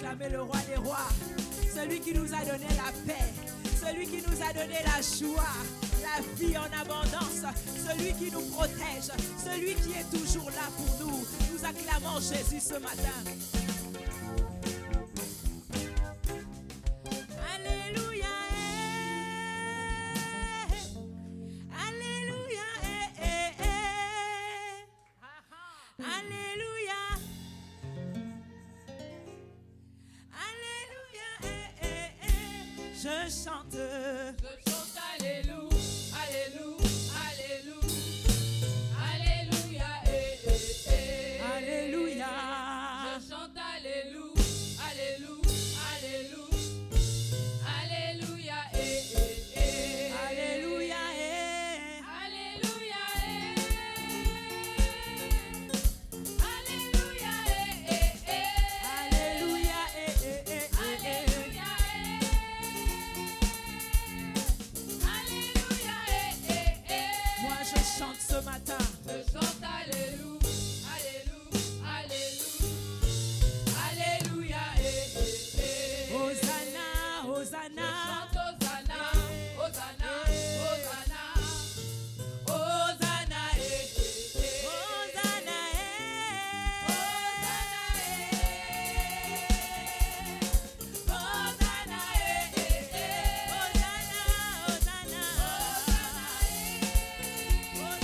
acclamer le roi des rois, celui qui nous a donné la paix, celui qui nous a donné la joie, la vie en abondance, celui qui nous protège, celui qui est toujours là pour nous. Nous acclamons Jésus ce matin. Alléluia, Alléluia, Alléluia, Alléluia, je chante. Alléluia, Alléluia, Alléluia, Alléluia, Alléluia. je chante Alléluia, Alléluia, Alléluia, Alléluia, Alléluia, Alléluia, moi je chante ce matin. je chante Alléluia, Alléluia, Alléluia, Hosanna, Hosanna. Hosanna, Hosanna, Hosanna,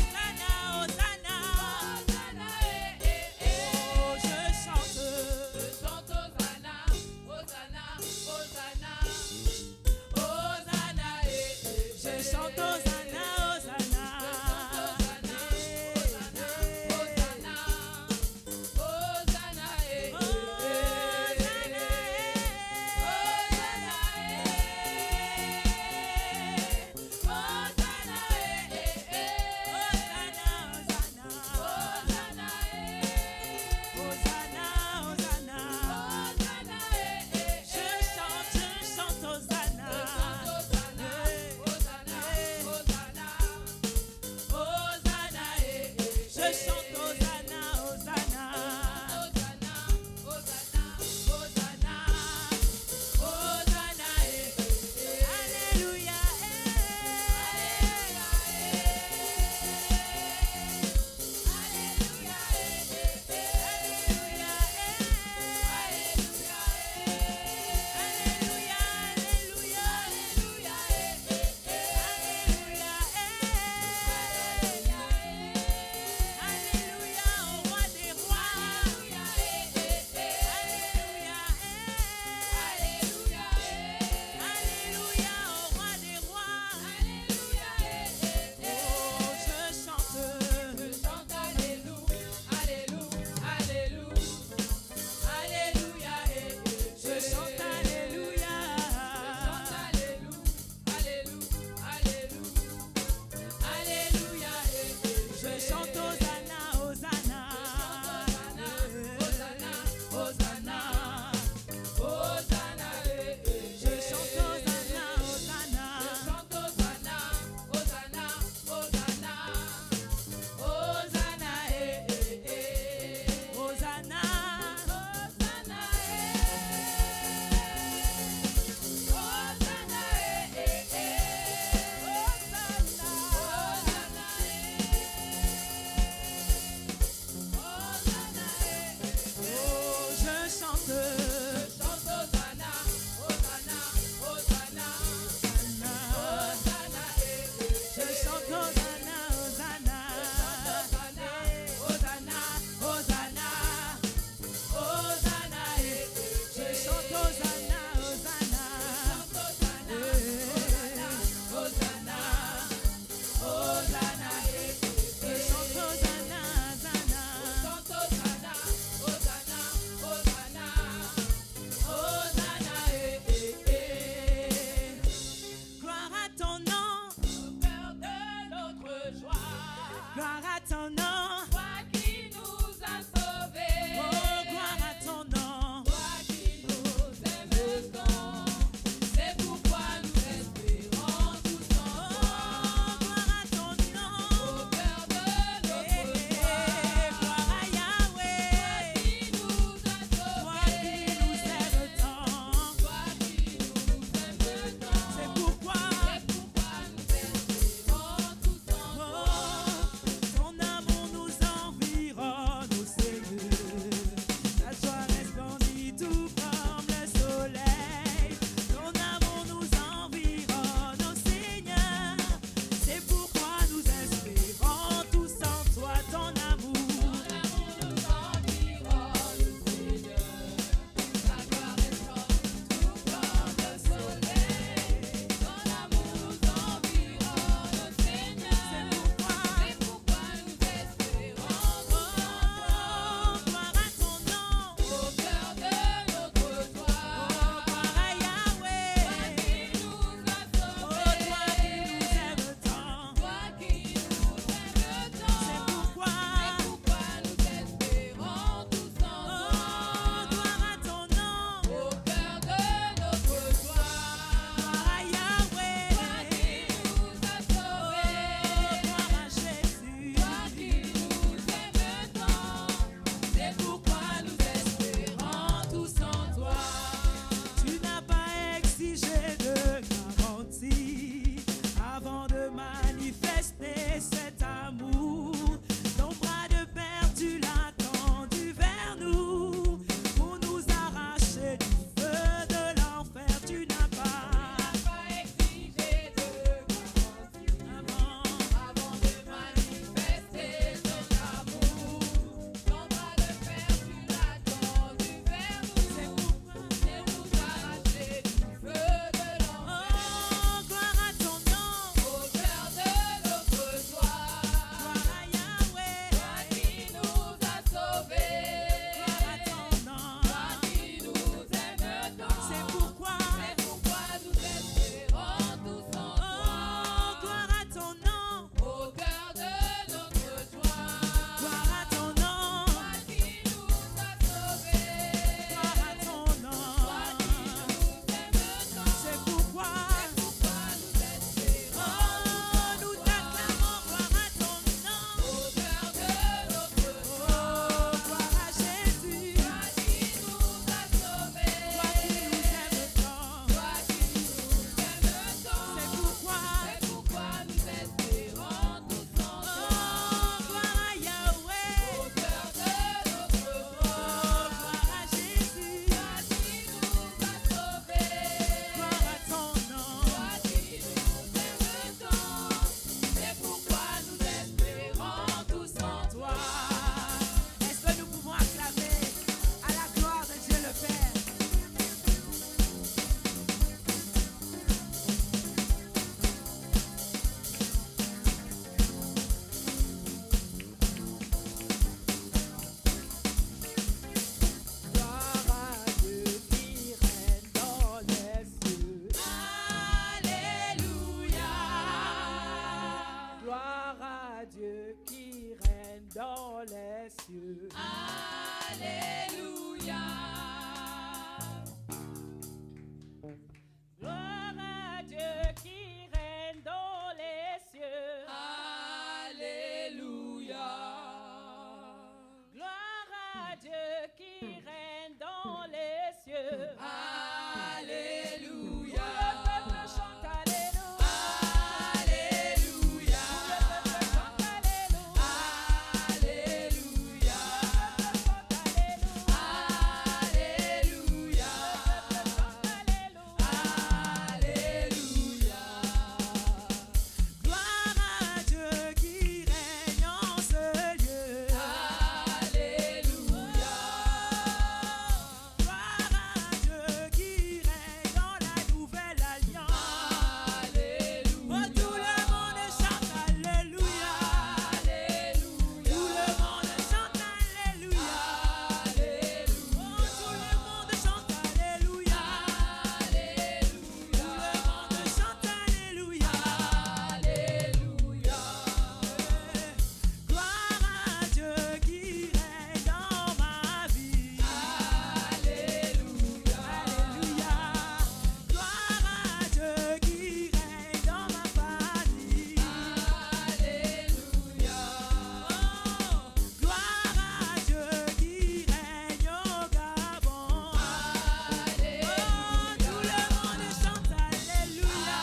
Hosanna, Hosanna, Hosanna, oh je chante. Hosanna, Hosanna, Hosanna, Hosanna, Je chante Hosanna, Hosanna. Je chante Hosanna. cieux. Alléluia. Gloire à Dieu qui règne dans les cieux. Alléluia. Gloire à Dieu qui règne dans les cieux. Alléluia. Tout le peuple chante Alléluia. Alléluia. Tout le peuple chante Alléluia. Alléluia. Alléluia. Alléluia. Gloire à Dieu qui règne en ce lieu. Alléluia. Gloire à Dieu qui règne dans la nouvelle alliance. Oh, tout le monde chante Alléluia. Tout le monde chante Alléluia. Oh, tout le monde chante Alléluia. Tout le monde chante Alléluia. Gloire à Dieu qui règne dans ma vie. Alléluia. Gloire à Dieu qui règne dans ma famille. Oh, gloire à Dieu qui règne au Gabon. Oh, tout le monde chante Alléluia.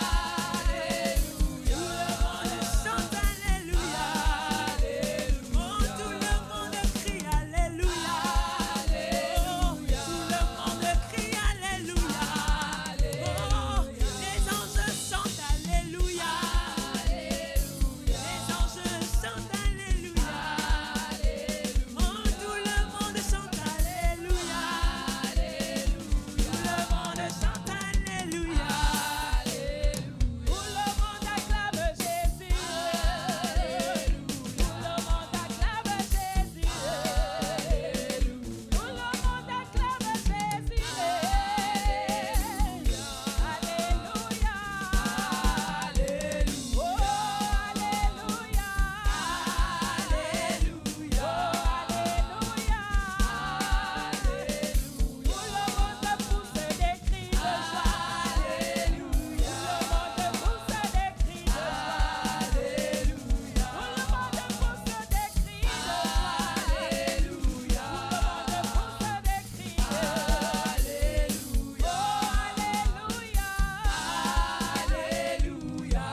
Tout le monde chante Alléluia. Oh, tout le monde crie Alléluia. Oh, tout le monde crie Alléluia. Oh, les anges chantent Alléluia. Les anges chantent Alléluia. Oh, tout le monde chante Alléluia. Tout le monde chante Alléluia. Tout le monde acclame Jésus. Tout le monde acclame Jésus. Tout le monde acclame Jésus. Alléluia. Oh, Alléluia. Tout le monde pousse des cris de joie. Tout le monde pousse des cris de joie. Tout le monde pousse des cris de joie. Tout le monde pousse des cris de joie. Oh, Alléluia. Alléluia.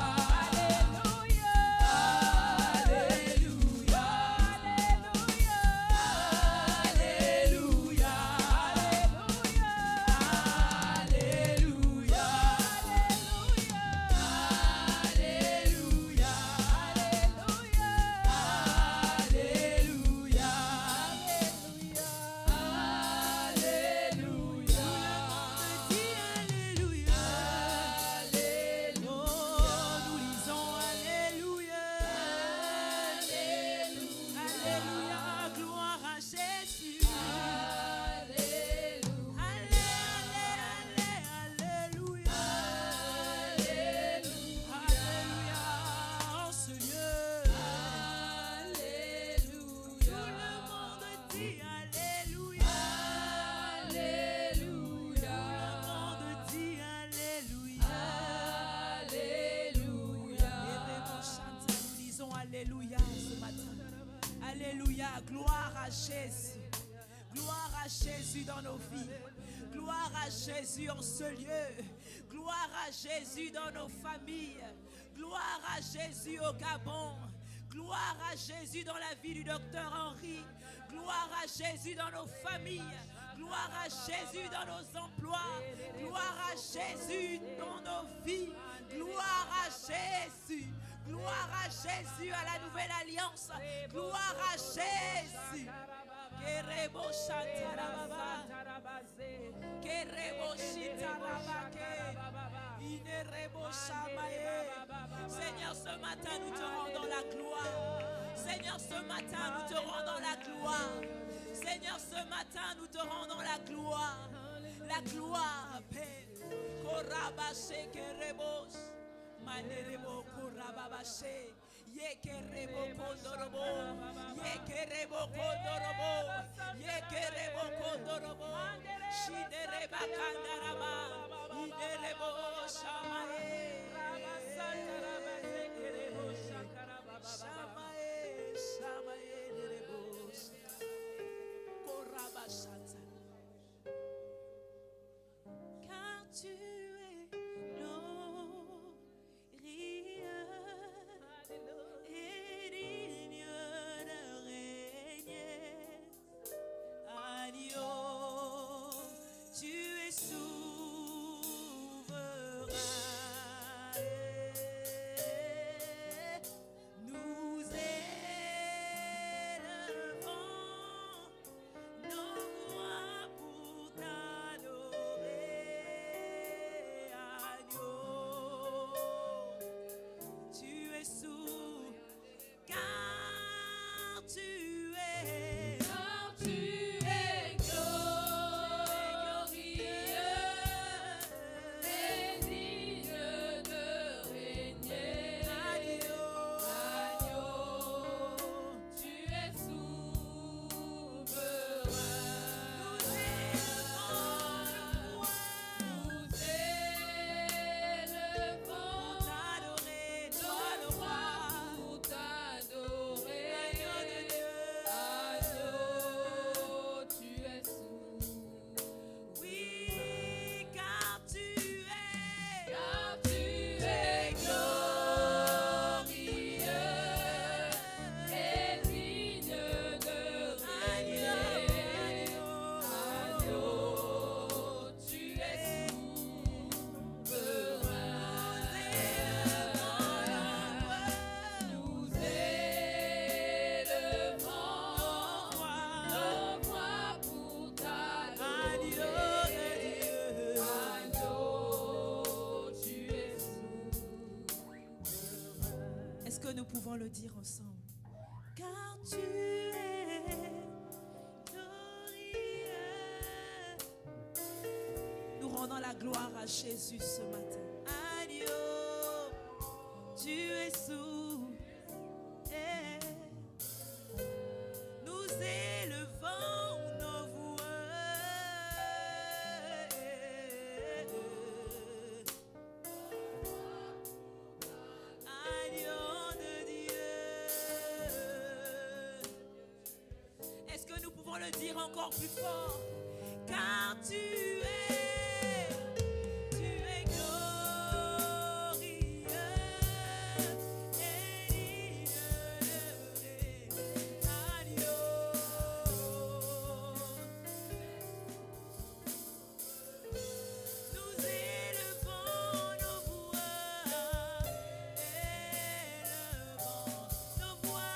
Nous lisons Alléluia. Alléluia, gloire à Jésus. Alléluia. Alléluia, en ce lieu. Tout le monde dit Alléluia. Tout le monde dit Alléluia. Nous disons Alléluia ce matin. Alléluia, gloire à Jésus. Gloire à Jésus dans nos vies. Gloire à Jésus en ce lieu. Gloire à Jésus dans nos familles. Gloire à Jésus au Gabon. Gloire à Jésus dans la vie du docteur Henri. Gloire à Jésus dans nos familles. Gloire à Jésus dans nos emplois. Gloire à Jésus dans nos vies. Gloire à Jésus. Gloire à Jésus à la nouvelle alliance. Gloire à Jésus. Kerebo Shatarababa. Kerebo Shitarabake. Inerebo Shamaye. Seigneur, ce matin, nous te rendons la gloire. Seigneur, ce matin, nous te rendons la gloire. Seigneur, ce matin, nous te rendons la gloire. La gloire, Père. Korabashe Kerebos. Manerebo Korababashe. Yekerebo kondorobo. Yekerebo kondorobo. Yekerebo kondorobo. Shidereba kandaraba. Iderebo shamae. Shamae, shamae, derebo. Koraba shanta. Car tu es glorieux et digne de régner. Agneau, tu es souverain. Nous élevons nos voix pour t'adorer. Agneau, tu es souverain, car tu es. Car tu es glorieux et digne de régner. Agneau, tu es souverain. Nous élevons T'adorer, toi le nos roi. voix pour t'adorer. Agneau de Dieu. Agneau, tu es souverain. Oui, car tu es. Car tu es glorieux et digne de régner. Agneau, tu es souverain. Nous élevons nos voix pour t'adorer. Agneau, tu es souverain. Est-ce que nous pouvons le dire ensemble? Car tu es glorieux. Nous rendons la gloire à Jésus ce matin. Agneau, tu es souverain. Nous élevons nos voix. Agneau de Dieu. Est-ce que nous pouvons le dire encore plus fort? Car tu es glorieux et digne de régner. Agneau. Nous élevons nos voix, élevons nos voix.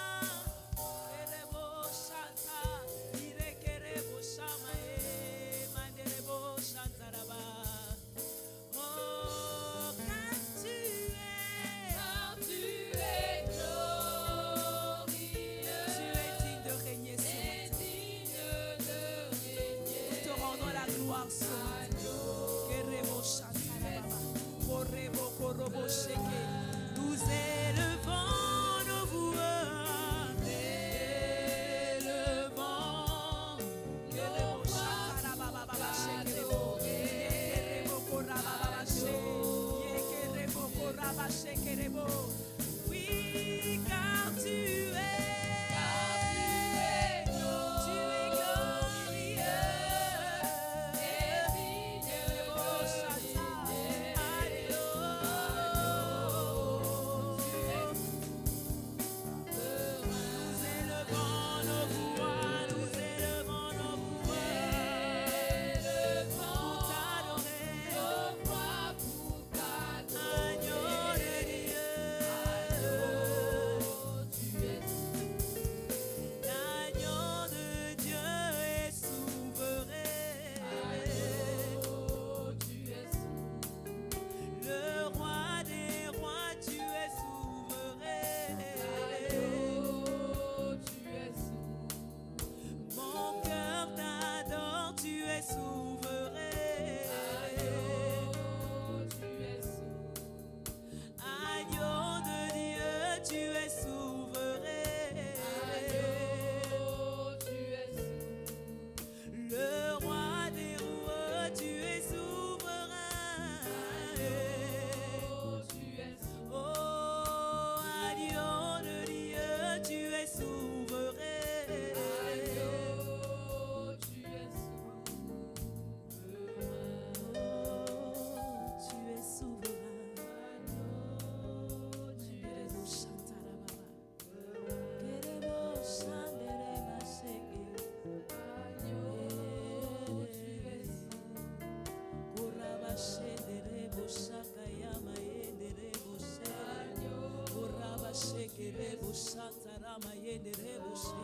kerebo shantarama yende rebo she.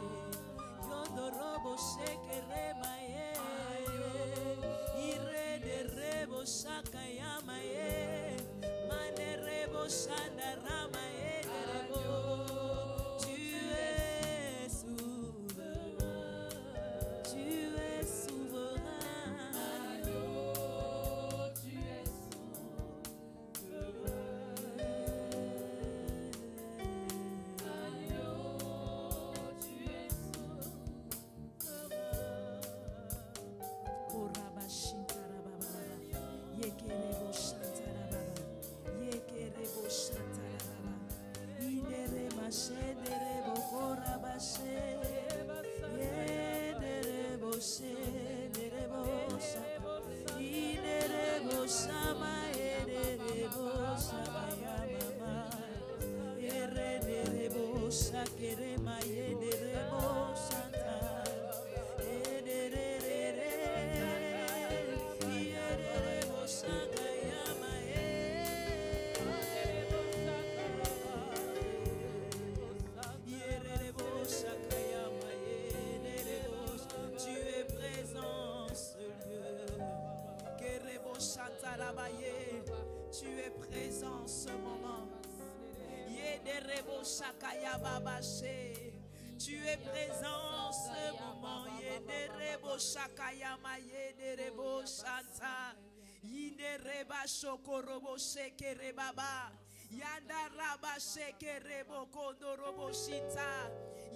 Yondorobo shekerema ye. Irede rebo shakayama ye. Mane rebo shandarama ye rebo. Tu es souverain. Tu es souverain. Tu es Kerema yende rebo santa ederere yederebo santa yama yederebo santa yama yederebo. Tu es présent ce lieu. Kerebo santa rabaye. Tu es présent ce moment. Yederebo shakaya babashe. Tu es présent ce moment. Yederebo shakaya ma yederebo shanta. Yidereba shokorobo shekere baba. Yandaraba shekerebo kondorobo shita.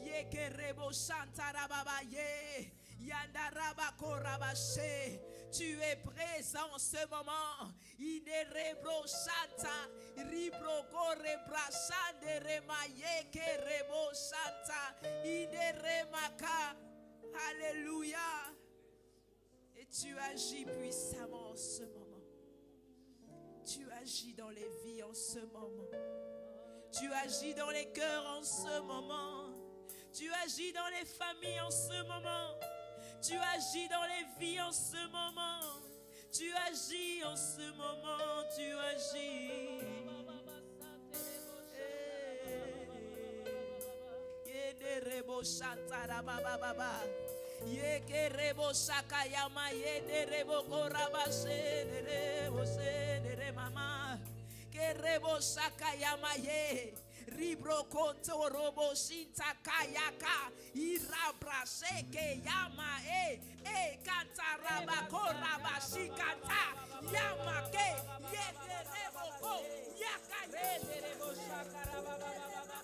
Yekerebo shanta rababa ye. Yandaraba korabashe. Tu es présent ce moment. Inerebro shanta. Ribro korebra shande remaye kerebo shanta. Ineremaka. Alléluia. Et tu agis puissamment en ce moment. Tu agis dans les vies en ce moment. Tu agis dans les cœurs en ce moment. Tu agis dans les familles en ce moment. Tu agis dans les vies en ce moment. Tu agis en ce moment. Tu agis. Yederebo shantara baba baba. Yekerebo shakayama yederebo korabashe derebo se dere mama. Kerebo shakayama ye. Ribro konto robo shinta kayaka. Irabra sheke yama kantaraba korabashi kanta. Yama ke yederebo ko yaka yederebo shakaraba baba baba.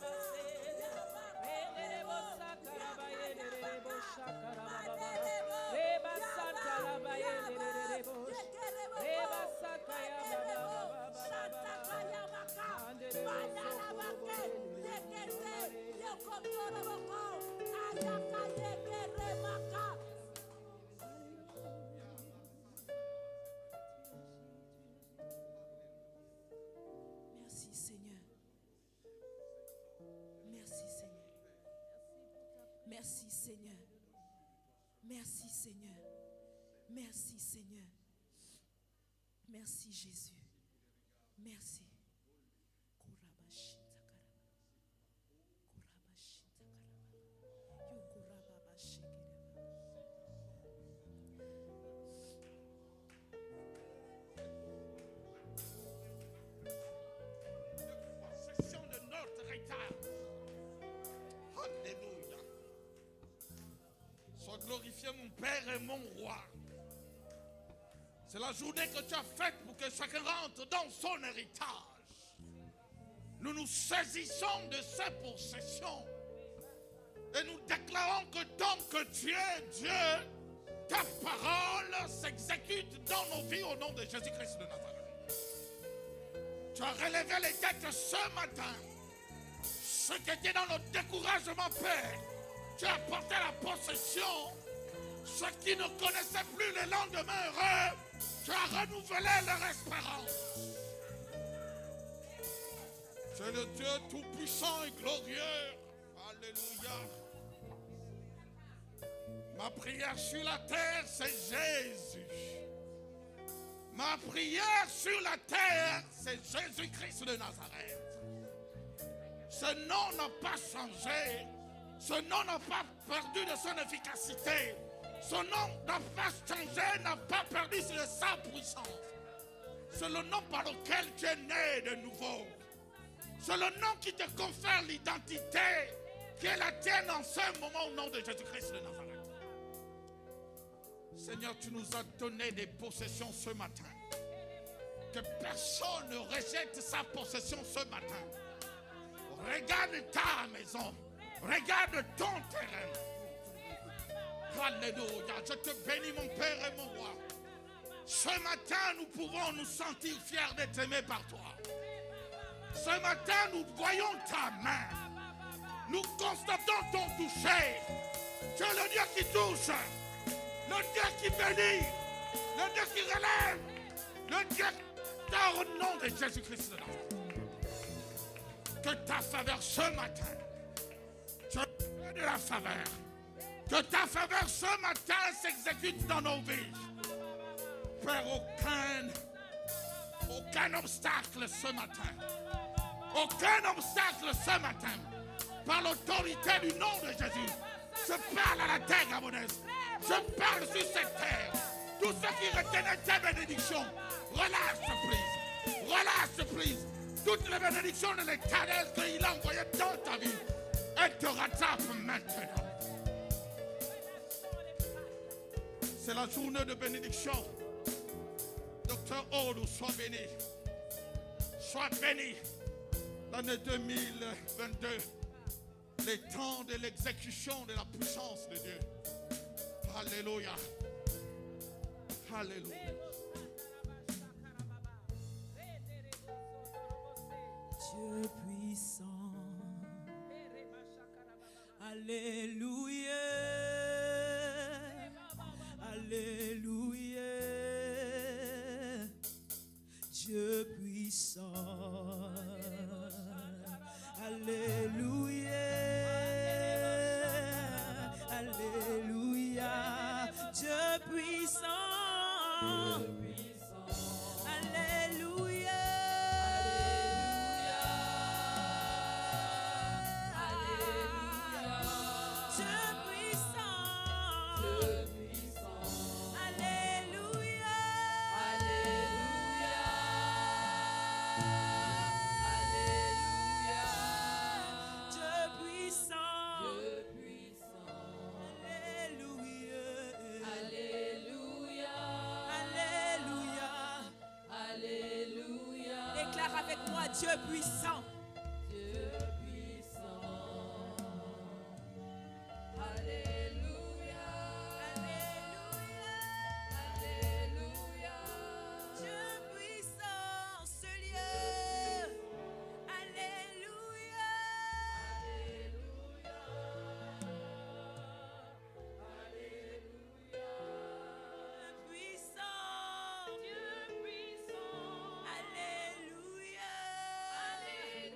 Merci Seigneur. Merci Seigneur. Merci Seigneur. Merci Seigneur. Merci Seigneur. Merci Jésus. Merci. Possession de notre héritage. Alléluia. Sois glorifié mon Père et mon Roi. C'est la journée que tu as faite pour que chacun rentre dans son héritage. Nous nous saisissons de ces possessions et nous déclarons que tant que tu es Dieu, ta parole s'exécute dans nos vies au nom de Jésus-Christ de Nazareth. Tu as relevé les têtes ce matin. Ce qui était dans notre découragement, Père, tu as porté la possession. Ceux qui ne connaissaient plus le lendemain heureux, tu as renouvelé leur espérance. C'est le Dieu tout-puissant et glorieux. Alléluia. Ma prière sur la terre, c'est Jésus. Ma prière sur la terre, c'est Jésus-Christ de Nazareth. Ce nom n'a pas changé. Ce nom n'a pas perdu de son efficacité. Ce nom n'a pas changé, n'a pas perdu de sa puissance. C'est le nom par lequel tu es né de nouveau. C'est le nom qui te confère l'identité qui est la tienne en ce moment au nom de Jésus-Christ de Nazareth. Seigneur, tu nous as donné des possessions ce matin. Que personne ne rejette sa possession ce matin. Regarde ta maison. Regarde ton terrain. Alléluia. Je te bénis mon Père et mon Roi. Ce matin, nous pouvons nous sentir fiers d'être aimés par toi. Ce matin, nous voyons ta main. Nous constatons ton toucher. Tu es le Dieu qui touche. Le Dieu qui bénit. Le Dieu qui relève. Le Dieu dans le nom de Jésus-Christ de Nazareth. Que ta faveur ce matin, je veux de la faveur. Que ta faveur ce matin s'exécute dans nos vies. Père, aucun obstacle ce matin. Aucun obstacle ce matin. Par l'autorité du nom de Jésus. Je parle à la terre gabonaise. Je parle sur cette terre. Tous ceux qui retenaient tes bénédictions, relâche prise. Relâche prise. Toutes les bénédictions de l'Éternel qu'il a envoyées dans ta vie, elles te rattrapent maintenant. C'est la journée de bénédiction. Docteur Odu, sois béni. Sois béni. L'année 2022, les temps de l'exécution de la puissance de Dieu. Alléluia. Alléluia. Dieu puissant. Alléluia. Alléluia. Dieu puissant. Alléluia. Alléluia. Dieu puissant. Alléluia. Avec moi, Dieu puissant. Dieu puissant. Alléluia. Alléluia. Alléluia. Dieu puissant, ce lieu. Alléluia. Alléluia. Alléluia. Puissant. Dieu puissant. Alléluia. Alléluia.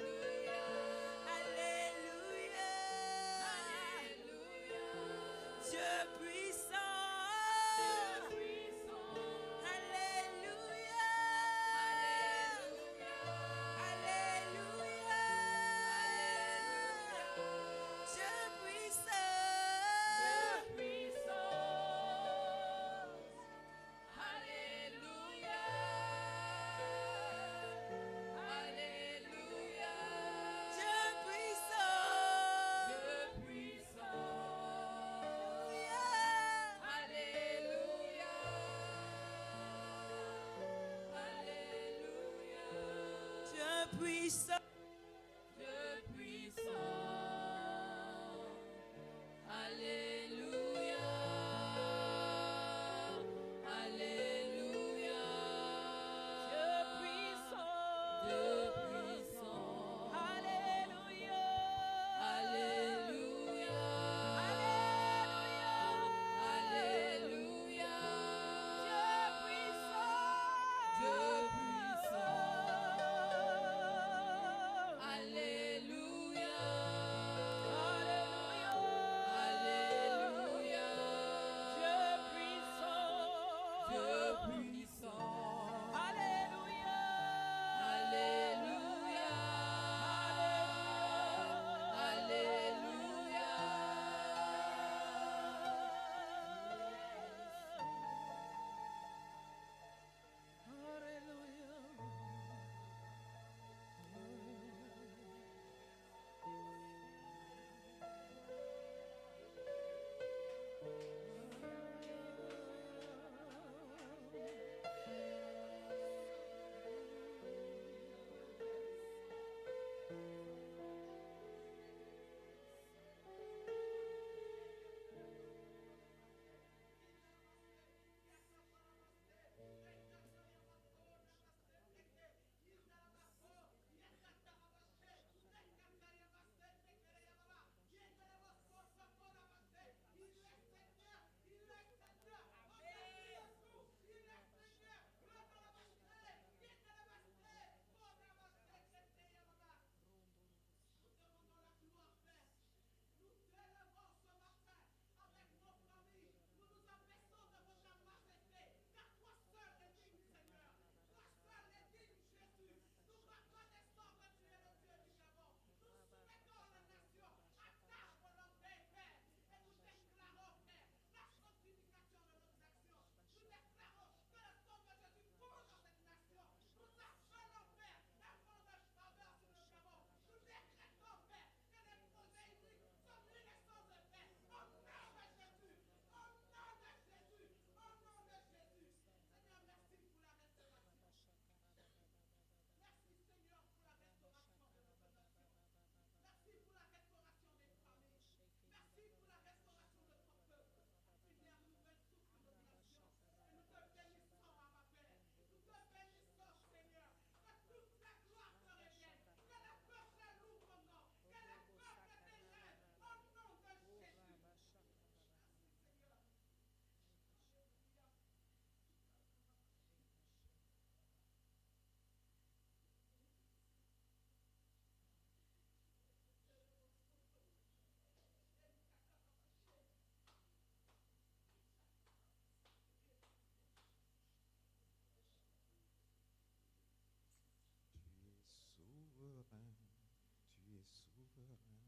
souverain, tu es souverain.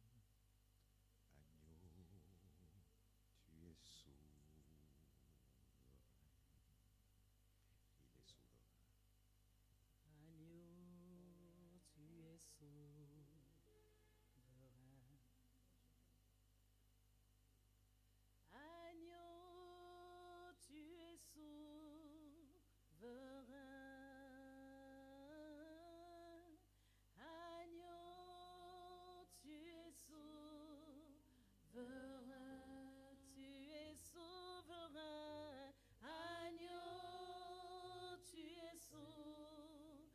Agneau, tu es souverain. Il est souverain. Agneau, tu es souverain. Agneau, tu es souverain. Agneau, tu es souverain. Tu es souverain. Agneau, tu es souverain.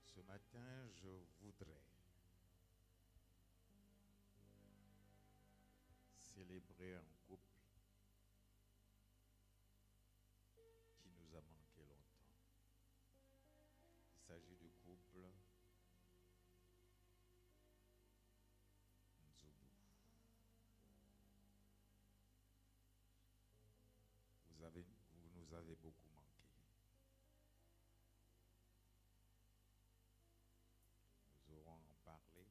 Ce matin, je voudrais célébrer un couple qui nous a manqué longtemps. Il s'agit du couple Nzubu. Vous nous avez beaucoup manqué. Nous aurons en parlé.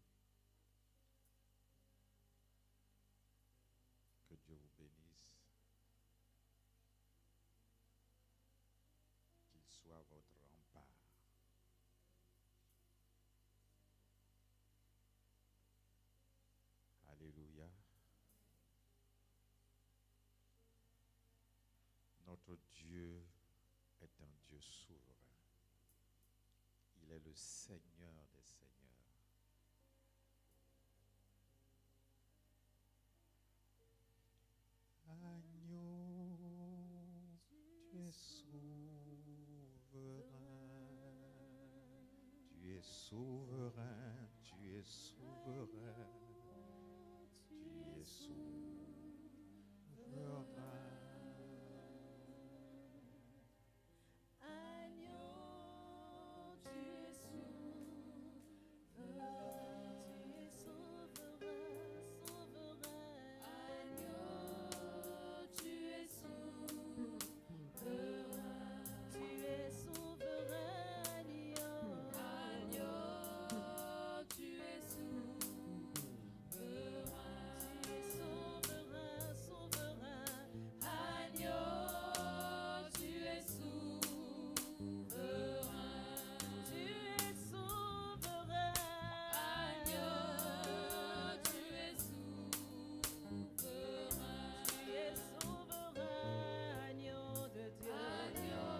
Que Dieu vous bénisse. Qu'il soit votre rempart. Alléluia. Notre Dieu est un Dieu souverain. Il est le Seigneur des Seigneurs. Agneau, tu es souverain. Tu es souverain, tu es souverain. Tu es souverain. Agneau, tu es souverain, tu es souverain, souverain. Agneau, tu es souverain, tu es souverain. Agneau, tu es souverain, tu es souverain, souverain. Agneau, tu es souverain, tu es souverain. Agneau, tu es souverain, tu es souverain. Agneau de Dieu. Agneau,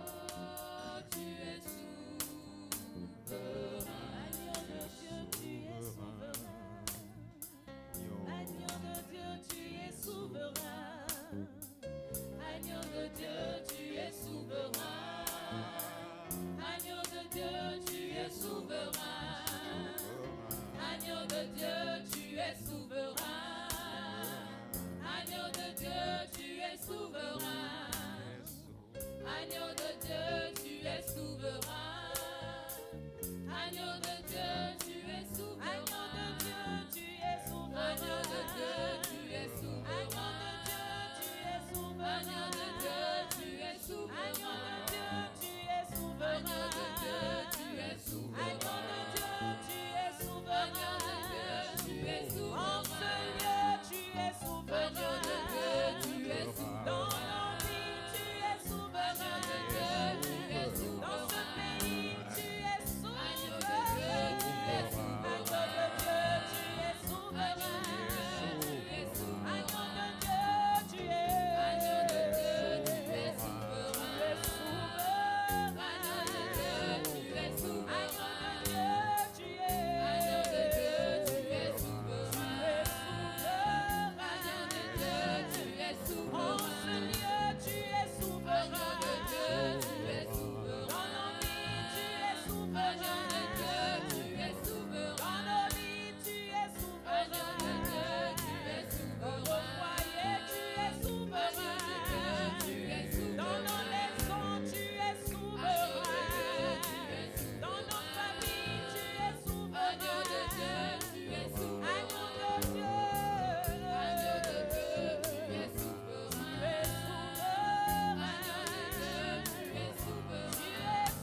tu es souverain. Agneau de Dieu, tu es souverain. Agneau de Dieu, tu es souverain. Agneau de Dieu, tu es souverain. Agneau de Dieu, tu es souverain. Agneau de Dieu, tu es souverain. Agneau de Dieu, tu es souverain. Agneau de Dieu, tu es souverain. Agneau de Dieu, tu es souverain. Agneau de Dieu, tu es souverain. Agneau de Dieu, tu es souverain. Agneau de Dieu, tu es souverain. Agneau de Dieu, tu es souverain. Agneau de Dieu, tu es souverain. Agneau de Dieu, tu es souverain. Agneau de Dieu, tu es souverain. En ce lieu, tu es souverain. Agneau de Dieu, tu es souverain. Dans nos vies, tu es souverain. Agneau de Dieu, tu es souverain. Dans ce pays, tu es souverain. Agneau de Dieu, tu es souverain. Agneau de Dieu, tu es souverain. Agneau de Dieu, tu es souverain. Agneau de Dieu, tu es Agneau de Dieu, tu es souverain. Tu es souverain. Agneau de Dieu, tu es souverain. Agneau de Dieu, tu es souverain. Agneau de Dieu, tu es souverain. En ce lieu, tu es souverain. Agneau de Dieu, tu es souverain. Dans nos vies, tu es souverain. Agneau de Dieu, tu es souverain. Dans nos vies, tu es souverain. Agneau de Dieu, tu es souverain. Dans nos foyers, tu es souverain. Agneau de Dieu, tu es souverain. Dans nos maisons, tu es souverain. Dans nos familles, tu es souverain. Agneau de Dieu, tu es souverain. Agneau de Dieu, Agneau de Dieu, tu es souverain. Tu es souverain. Agneau de Dieu, tu es souverain. Tu es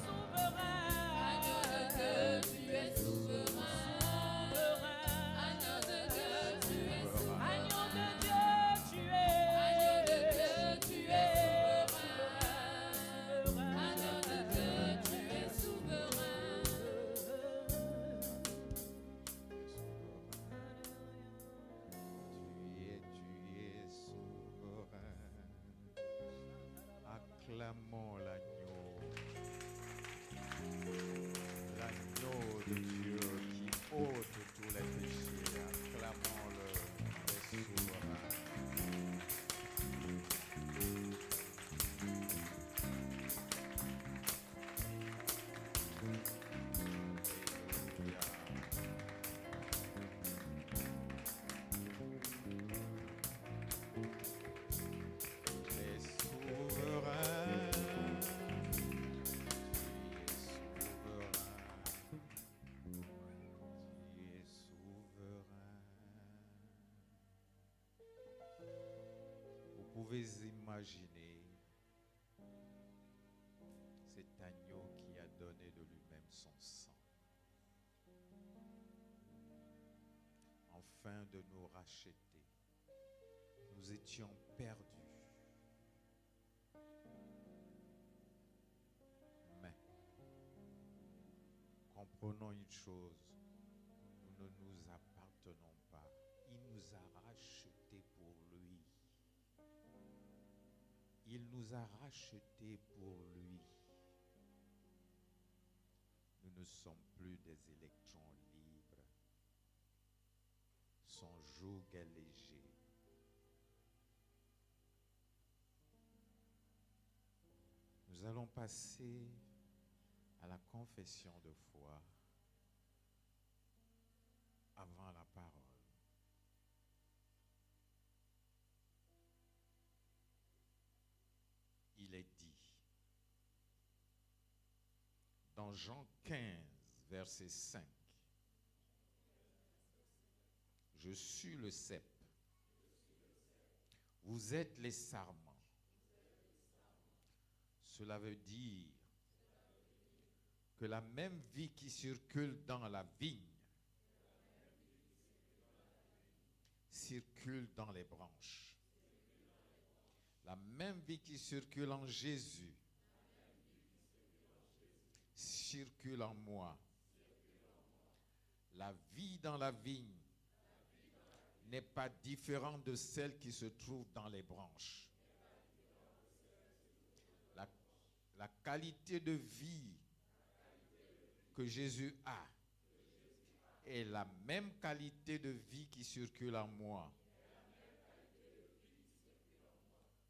Acclamons l'agneau. L'agneau de Dieu qui ôte tous les péchés. Acclamons-le, il est souverain. Vous pouvez imaginer cet agneau qui a donné de lui-même son sang, afin de nous racheter. Nous étions perdus, mais comprenons une chose, nous ne nous appartenons pas. Il nous a rachetés pour lui. Il nous a rachetés pour lui. Nous ne sommes plus des électrons libres. Son joug est léger. Nous allons passer à la confession de foi avant la parole. Il est dit dans Jean 15, verset 5, je suis le cep, vous êtes les sarments. Cela veut dire que la même vie qui circule dans la vigne circule dans les branches. La même vie qui circule en Jésus circule en moi. La vie dans la vigne n'est pas différente de celle qui se trouve dans les branches. La qualité de vie que Jésus a est la même qualité de vie qui circule en moi.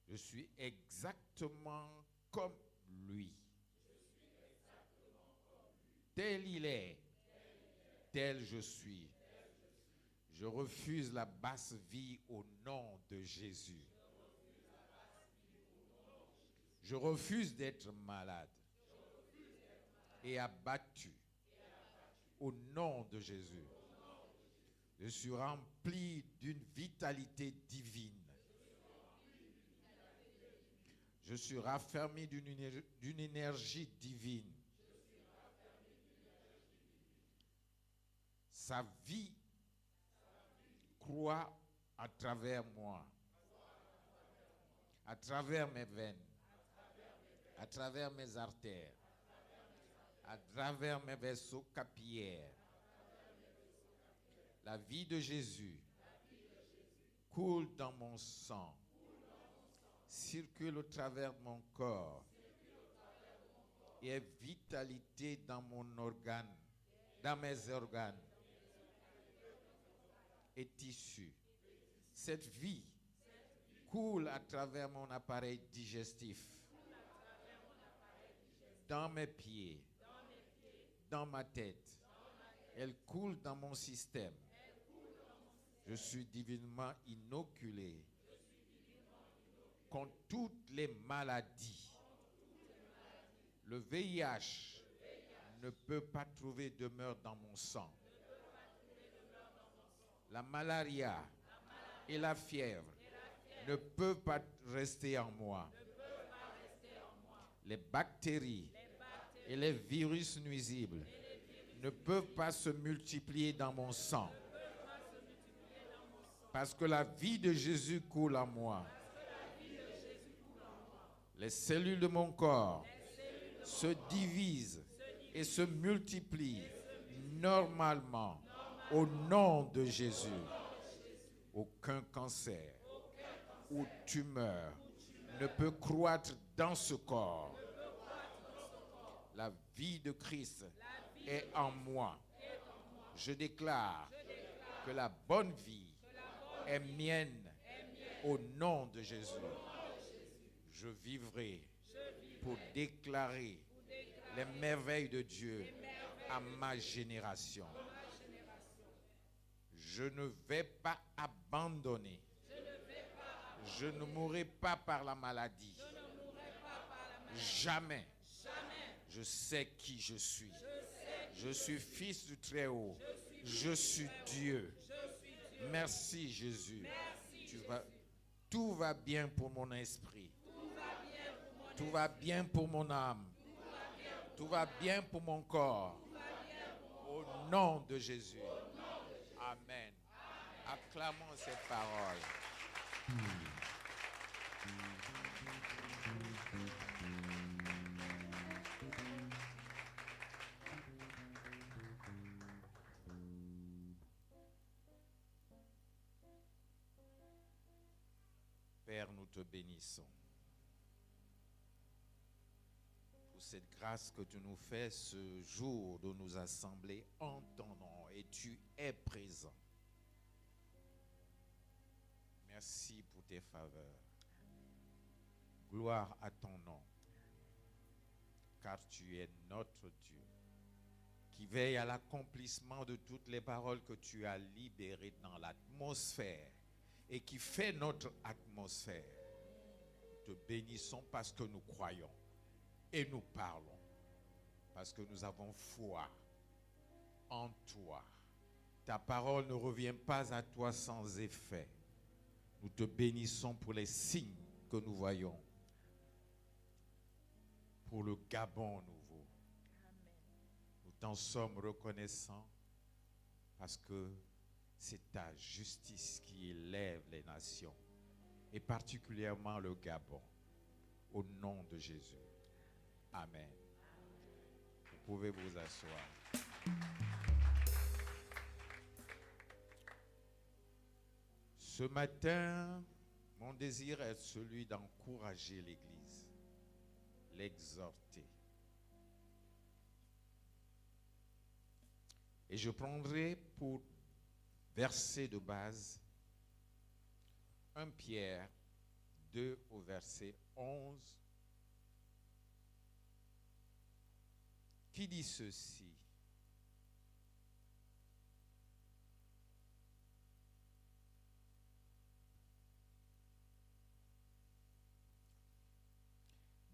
Je suis exactement comme lui. Tel il est, tel je suis. Je refuse la basse vie au nom de Jésus. Je refuse d'être malade et abattu au nom de Jésus. Je suis rempli d'une vitalité divine. Je suis raffermi d'une énergie divine. Sa vie croît à travers moi, à travers mes veines, à travers mes artères, à travers mes vaisseaux capillaires. La vie de Jésus coule dans mon sang, circule au travers de mon corps et est vitalité dans mon organe, dans mes organes et tissus. Cette vie coule à travers mon appareil digestif, dans mes pieds, dans ma tête. Elle coule dans mon système. Je suis divinement inoculé contre toutes les maladies. Le VIH ne peut pas trouver demeure dans mon sang. La malaria et la fièvre ne peuvent pas rester en moi. Les bactéries et les virus nuisibles ne peuvent pas se multiplier dans mon sang. Parce que la vie de Jésus coule en moi. Les cellules de mon corps se divisent et se multiplient normalement au nom de Jésus. Aucun cancer ou tumeur ne peut croître dans ce corps. La vie de Christ est en moi. Je déclare que la bonne vie est mienne au nom de Jésus. Je vivrai pour déclarer les merveilles de Dieu à ma génération. Je ne vais pas abandonner. Je ne mourrai pas par la maladie. Jamais. Je sais qui je suis. Je suis fils du Très-Haut. Je suis Dieu. Merci Jésus. Tout va bien pour mon esprit. Tout va bien pour mon âme. Tout va bien pour mon corps. Au nom de Jésus. Amen. Acclamons ces paroles. Père, nous te bénissons pour cette grâce que tu nous fais ce jour de nous assembler en ton nom et tu es présent. Merci pour tes faveurs. Gloire à ton nom, car tu es notre Dieu qui veille à l'accomplissement de toutes les paroles que tu as libérées dans l'atmosphère et qui fait notre atmosphère. Nous te bénissons parce que nous croyons et nous parlons, parce que nous avons foi en toi. Ta parole ne revient pas à toi sans effet. Nous te bénissons pour les signes que nous voyons, pour le Gabon nouveau. Nous t'en sommes reconnaissants parce que c'est ta justice qui élève les nations, et particulièrement le Gabon, au nom de Jésus. Amen. Vous pouvez vous asseoir. Ce matin, mon désir est celui d'encourager l'Église, l'exhorter. Et je prendrai pour verset de base 1 Pierre 2 au verset 11, qui dit ceci.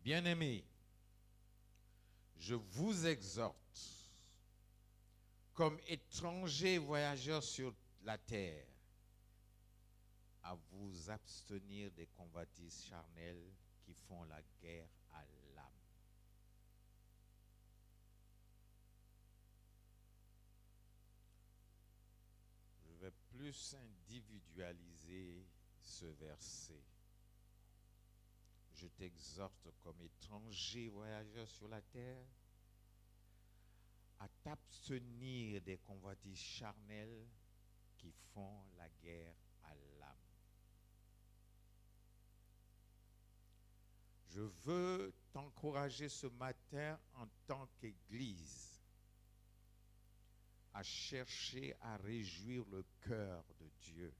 Bien-aimés, je vous exhorte, comme étrangers voyageurs sur la terre, à vous abstenir des convoitises charnelles qui font la guerre à l'âme. Je vais plus individualiser ce verset. Je t'exhorte comme étranger voyageur sur la terre à t'abstenir des convoitises charnelles qui font la guerre à l'âme. Je veux t'encourager ce matin en tant qu'Église à chercher à réjouir le cœur de Dieu.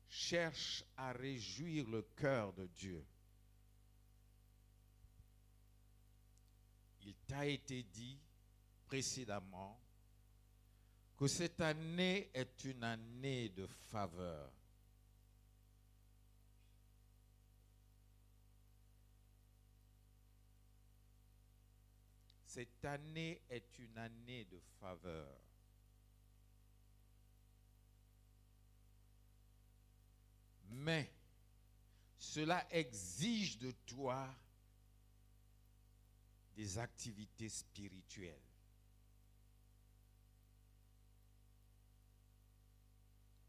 Cherche à réjouir le cœur de Dieu. Il t'a été dit précédemment que cette année est une année de faveur. Cette année est une année de faveur. Mais cela exige de toi des activités spirituelles.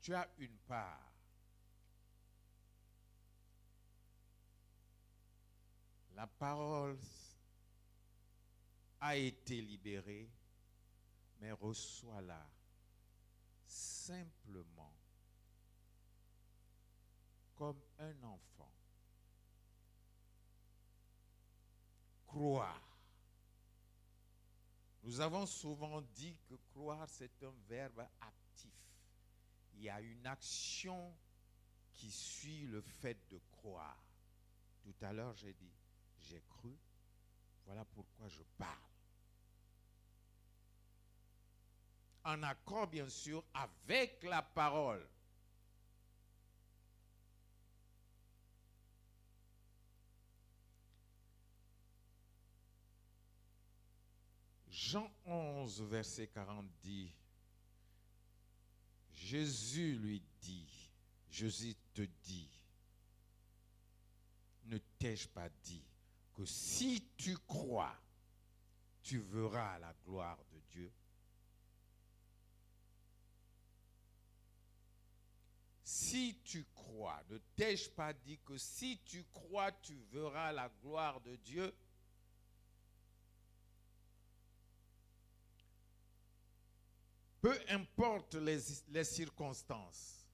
Tu as une part. La parole a été libérée, mais reçois-la simplement comme un enfant. Croire. Nous avons souvent dit que croire, c'est un verbe actif. Il y a une action qui suit le fait de croire. Tout à l'heure, j'ai dit, j'ai cru, voilà pourquoi je parle. En accord, bien sûr, avec la parole. Jean 11, verset 40 dit, Jésus te dit, ne t'ai-je pas dit que si tu crois, tu verras la gloire de Dieu? Si tu crois, ne t'ai-je pas dit que si tu crois, tu verras la gloire de Dieu? Peu importe les circonstances,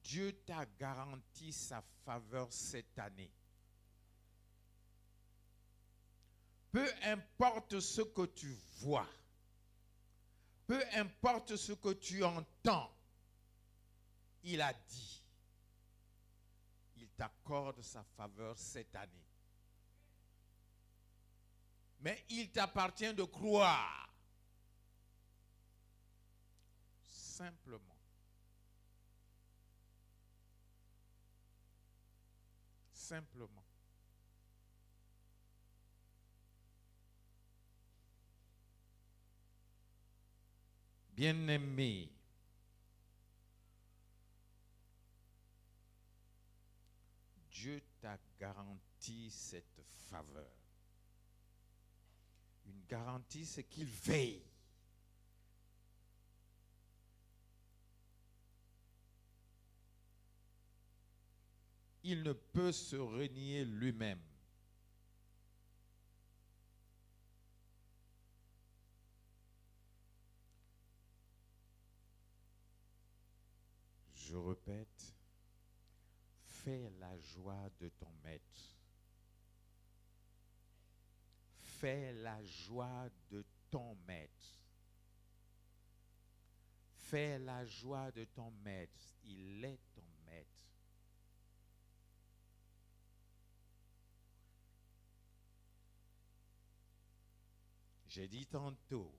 Dieu t'a garanti sa faveur cette année. Peu importe ce que tu vois, peu importe ce que tu entends, il a dit, il t'accorde sa faveur cette année. Mais il t'appartient de croire. Simplement. Simplement. Bien-aimé, Dieu t'a garanti cette faveur. Une garantie, c'est qu'il veille. Il ne peut se renier lui-même. Je répète, fais la joie de ton maître. Fais la joie de ton maître. Fais la joie de ton maître. Il est ton maître. J'ai dit tantôt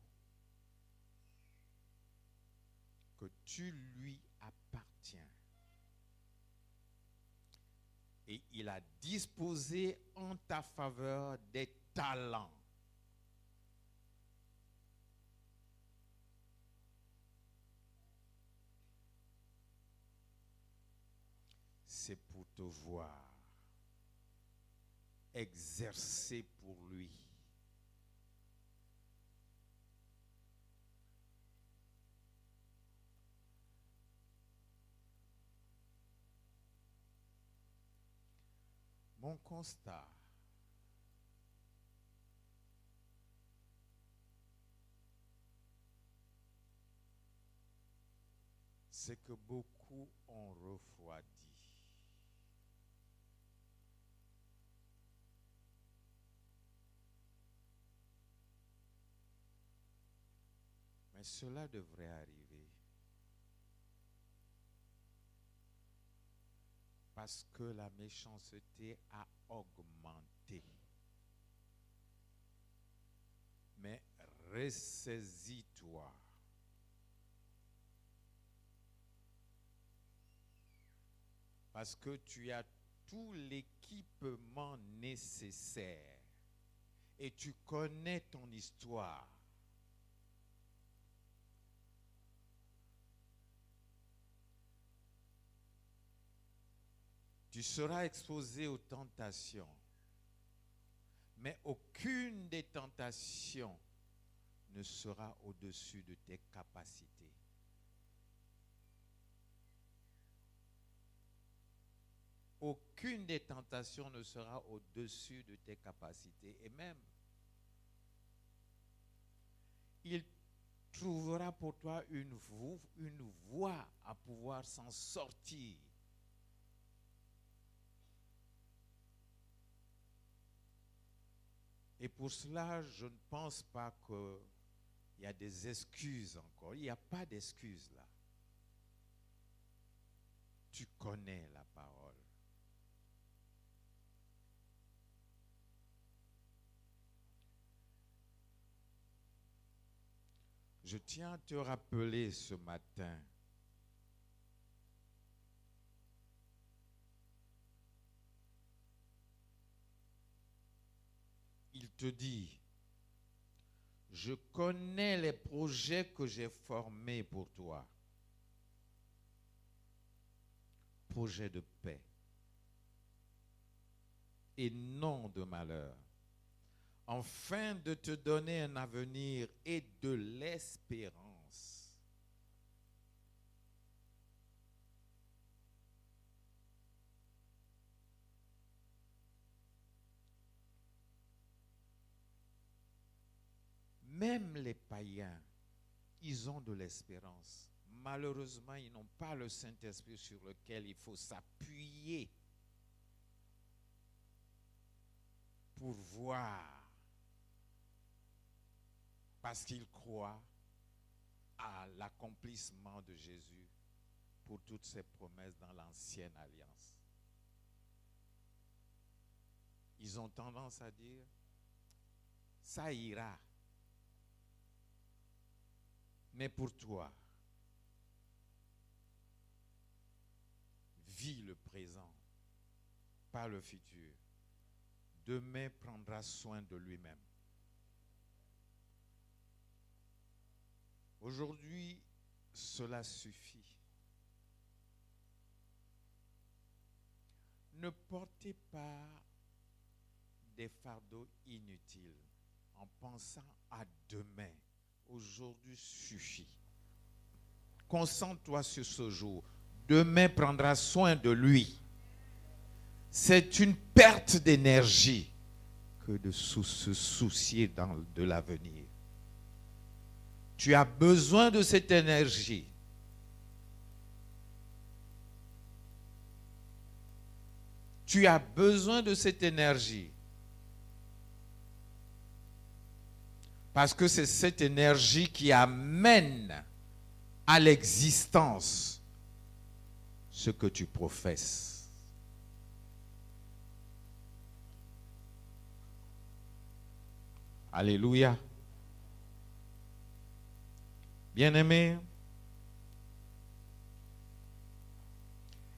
que tu lui appartiens. Et il a disposé en ta faveur des talents. C'est pour te voir exercer pour lui. Mon constat, c'est que beaucoup ont refroidi. Mais cela devrait arriver. Parce que la méchanceté a augmenté. Mais ressaisis-toi. Parce que tu as tout l'équipement nécessaire. Et tu connais ton histoire. Tu seras exposé aux tentations, mais aucune des tentations ne sera au-dessus de tes capacités. Aucune des tentations ne sera au-dessus de tes capacités. Et même, il trouvera pour toi une voie à pouvoir s'en sortir. Et pour cela, je ne pense pas qu'il y a des excuses encore. Il n'y a pas d'excuses là. Tu connais la parole. Je tiens à te rappeler ce matin il te dit, je connais les projets que j'ai formés pour toi. Projets de paix et non de malheur, afin de te donner un avenir et de l'espérance. Même les païens, ils ont de l'espérance. Malheureusement, ils n'ont pas le Saint-Esprit sur lequel il faut s'appuyer pour voir, parce qu'ils croient à l'accomplissement de Jésus pour toutes ses promesses dans l'ancienne alliance. Ils ont tendance à dire, ça ira. Mais pour toi, vis le présent, pas le futur. Demain prendra soin de lui-même. Aujourd'hui, cela suffit. Ne portez pas des fardeaux inutiles en pensant à demain. Aujourd'hui suffit. Concentre-toi sur ce jour. Demain prendra soin de lui. C'est une perte d'énergie que de se soucier de l'avenir. Tu as besoin de cette énergie. Tu as besoin de cette énergie. Parce que c'est cette énergie qui amène à l'existence ce que tu professes. Alléluia. Bien-aimé,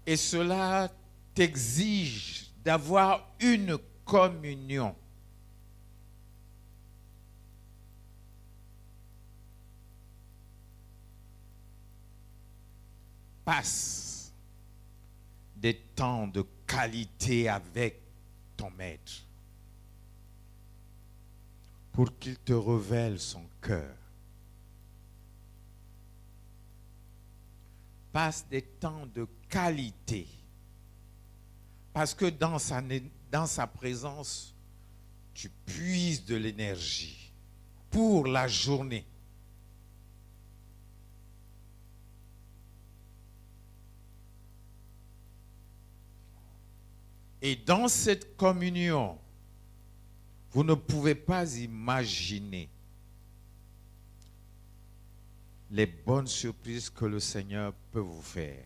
et cela t'exige d'avoir une communion. Passe des temps de qualité avec ton maître pour qu'il te révèle son cœur. Passe des temps de qualité parce que dans sa présence, tu puises de l'énergie pour la journée. Et dans cette communion, vous ne pouvez pas imaginer les bonnes surprises que le Seigneur peut vous faire.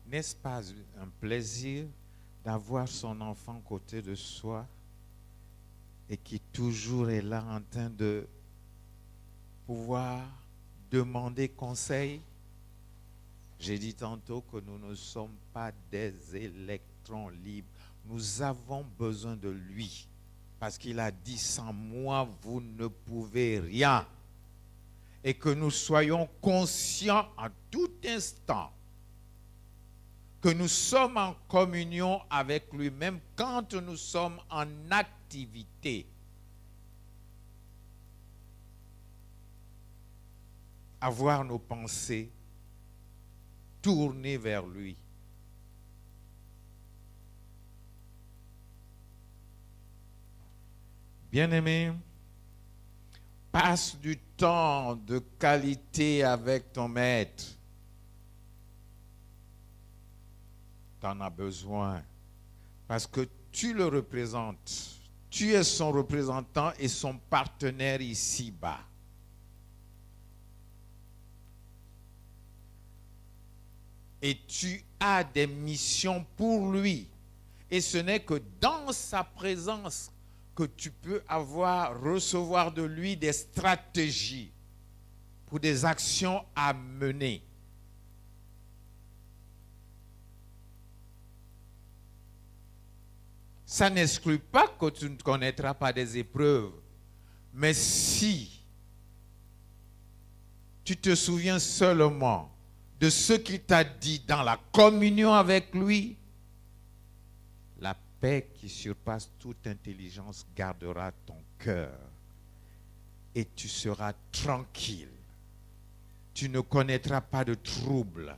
N'est-ce pas un plaisir d'avoir son enfant à côté de soi et qui toujours est là en train de pouvoir demander conseil? J'ai dit tantôt que nous ne sommes pas des électrons libres. Nous avons besoin de lui. Parce qu'il a dit, sans moi, vous ne pouvez rien. Et que nous soyons conscients à tout instant que nous sommes en communion avec lui, même quand nous sommes en activité. Avoir nos pensées tourner vers lui. Bien-aimé, passe du temps de qualité avec ton maître. Tu en as besoin parce que tu le représentes. Tu es son représentant et son partenaire ici-bas. Et tu as des missions pour lui. Et ce n'est que dans sa présence que tu peux recevoir de lui des stratégies pour des actions à mener. Ça n'exclut pas que tu ne connaîtras pas des épreuves. Mais si tu te souviens seulement de ce qu'il t'a dit dans la communion avec lui, la paix qui surpasse toute intelligence gardera ton cœur et tu seras tranquille. Tu ne connaîtras pas de trouble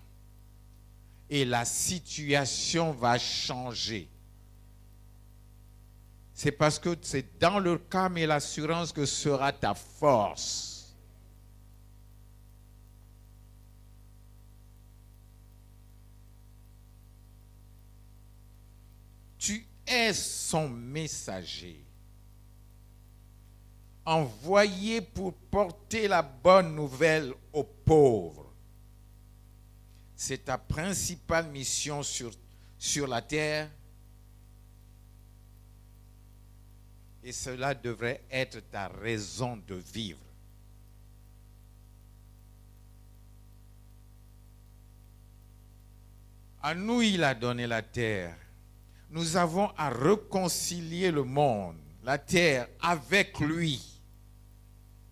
et la situation va changer. C'est parce que c'est dans le calme et l'assurance que sera ta force. Tu es son messager, envoyé pour porter la bonne nouvelle aux pauvres. C'est ta principale mission sur la terre. Et cela devrait être ta raison de vivre. À nous, il a donné la terre. Nous avons à réconcilier le monde, la terre, avec lui.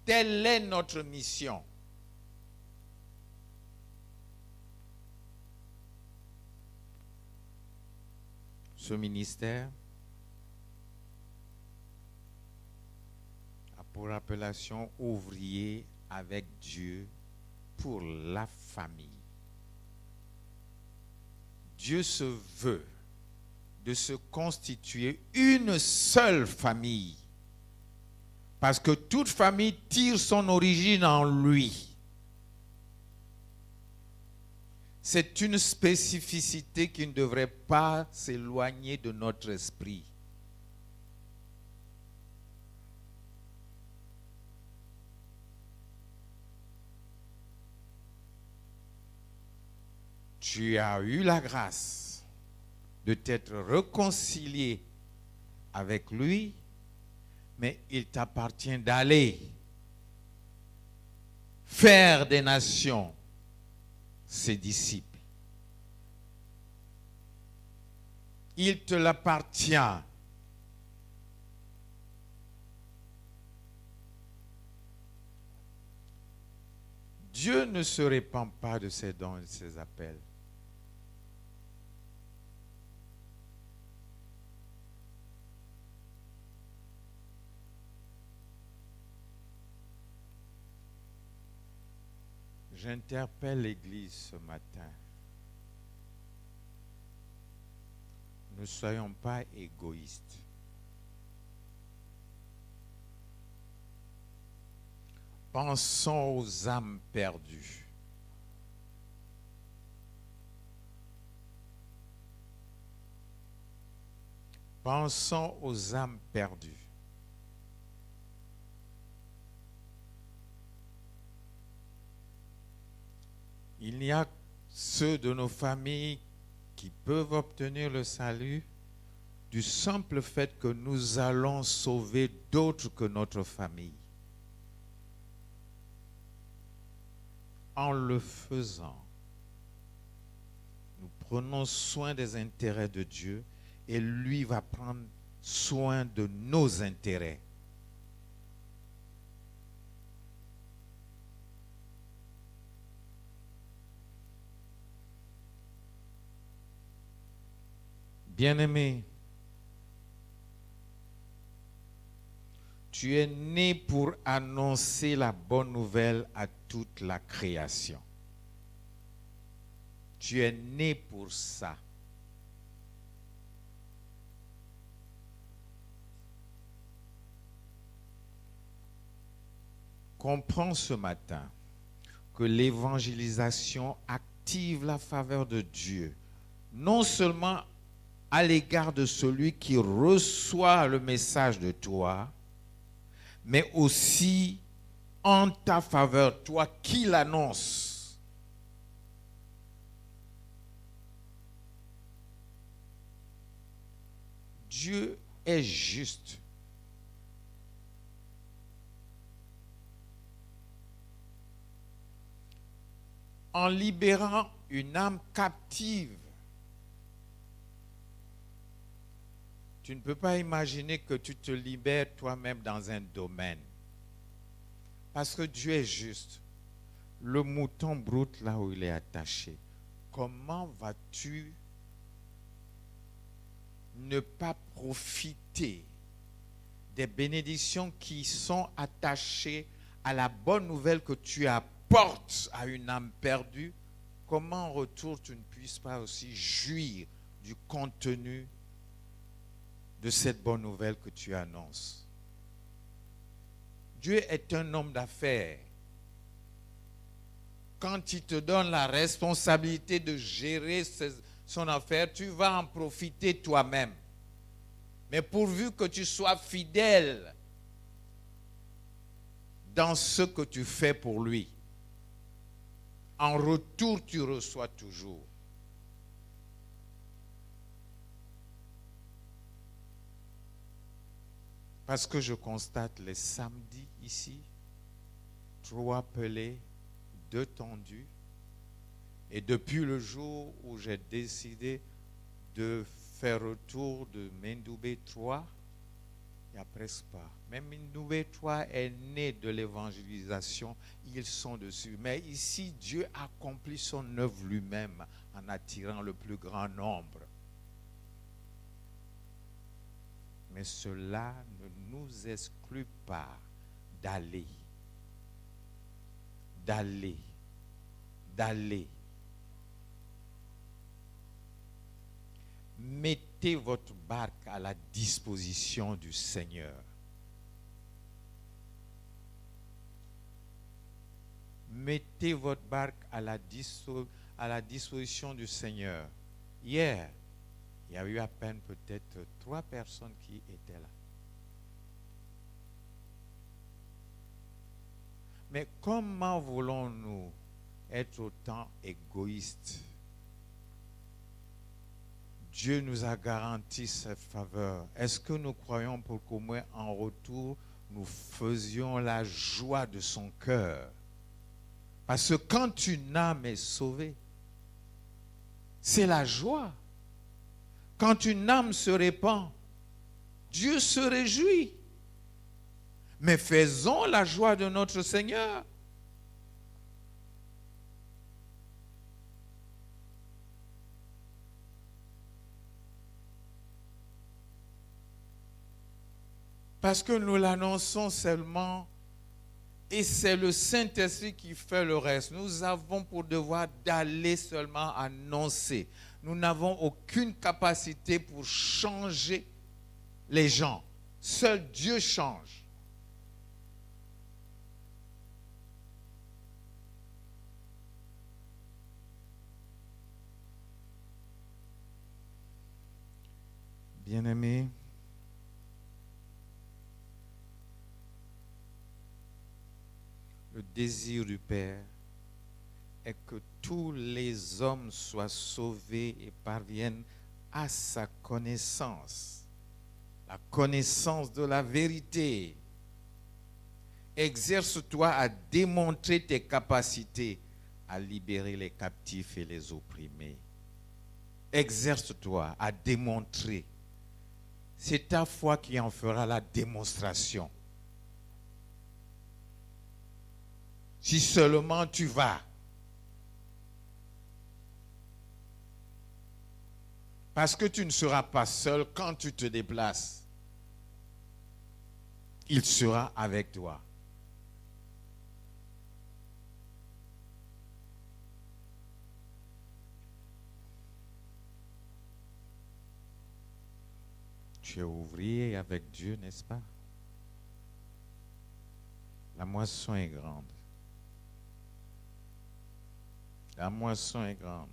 Telle est notre mission. Ce ministère a pour appellation ouvrier avec Dieu pour la famille. Dieu se veut de se constituer une seule famille. Parce que toute famille tire son origine en lui. C'est une spécificité qui ne devrait pas s'éloigner de notre esprit. Tu as eu la grâce de t'être réconcilié avec lui, mais il t'appartient d'aller faire des nations ses disciples. Il te l'appartient. Dieu ne se répand pas de ses dons et de ses appels. J'interpelle l'Église ce matin. Ne soyons pas égoïstes. Pensons aux âmes perdues. Pensons aux âmes perdues. Il y a ceux de nos familles qui peuvent obtenir le salut du simple fait que nous allons sauver d'autres que notre famille. En le faisant, nous prenons soin des intérêts de Dieu et lui va prendre soin de nos intérêts. Bien-aimé, tu es né pour annoncer la bonne nouvelle à toute la création. Tu es né pour ça. comprends ce matin que l'évangélisation active la faveur de Dieu, non seulement à l'égard de celui qui reçoit le message de toi, mais aussi en ta faveur, toi qui l'annonces. Dieu est juste. En libérant une âme captive, tu ne peux pas imaginer que tu te libères toi-même dans un domaine. Parce que Dieu est juste. Le mouton broute là où il est attaché. Comment vas-tu ne pas profiter des bénédictions qui sont attachées à la bonne nouvelle que tu apportes à une âme perdue? Comment en retour tu ne puisses pas aussi jouir du contenu de cette bonne nouvelle que tu annonces? Dieu est un homme d'affaires. Quand il te donne la responsabilité de gérer son affaire, tu vas en profiter toi-même. Mais pourvu que tu sois fidèle dans ce que tu fais pour lui, en retour, tu reçois toujours. Parce que je constate les samedis ici, 3 pelés, 2 tendus. Et depuis le jour où j'ai décidé de faire retour de Mendoubé 3, il n'y a presque pas. Même Mendoubé 3 est né de l'évangélisation, ils sont dessus. Mais ici, Dieu accomplit son œuvre lui-même en attirant le plus grand nombre. Mais cela ne nous exclut pas d'aller. Mettez votre barque à la disposition du Seigneur. Mettez votre barque à la disposition du Seigneur. Hier, il y a eu à peine peut-être 3 personnes qui étaient là. Mais comment voulons-nous être autant égoïstes? Dieu nous a garanti cette faveur. Est-ce que nous croyons pour qu'au moins en retour, nous faisions la joie de son cœur? Parce que quand une âme est sauvée, c'est la joie. Quand une âme se répand, Dieu se réjouit. Mais faisons la joie de notre Seigneur. Parce que nous l'annonçons seulement et c'est le Saint-Esprit qui fait le reste. Nous avons pour devoir d'aller seulement annoncer. Nous n'avons aucune capacité pour changer les gens. Seul Dieu change. Bien-aimés, le désir du Père est que tous les hommes soient sauvés et parviennent à sa connaissance, la connaissance de la vérité. Exerce-toi à démontrer tes capacités à libérer les captifs et les opprimés. Exerce-toi à démontrer. C'est ta foi qui en fera la démonstration. Si seulement tu vas. Parce que tu ne seras pas seul quand tu te déplaces. Il sera avec toi. Tu es ouvrier avec Dieu, n'est-ce pas? La moisson est grande. La moisson est grande.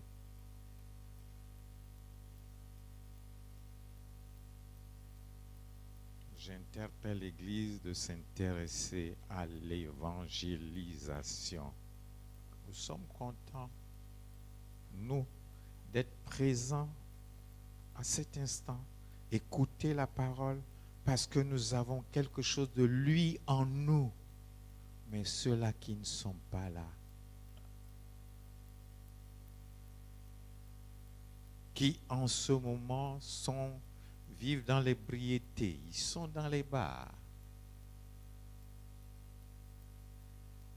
J'interpelle l'Église de s'intéresser à l'évangélisation. Nous sommes contents, nous, d'être présents à cet instant, écouter la parole, parce que nous avons quelque chose de lui en nous. Mais ceux-là qui ne sont pas là, qui en ce moment vivent dans l'ébriété, ils sont dans les bars,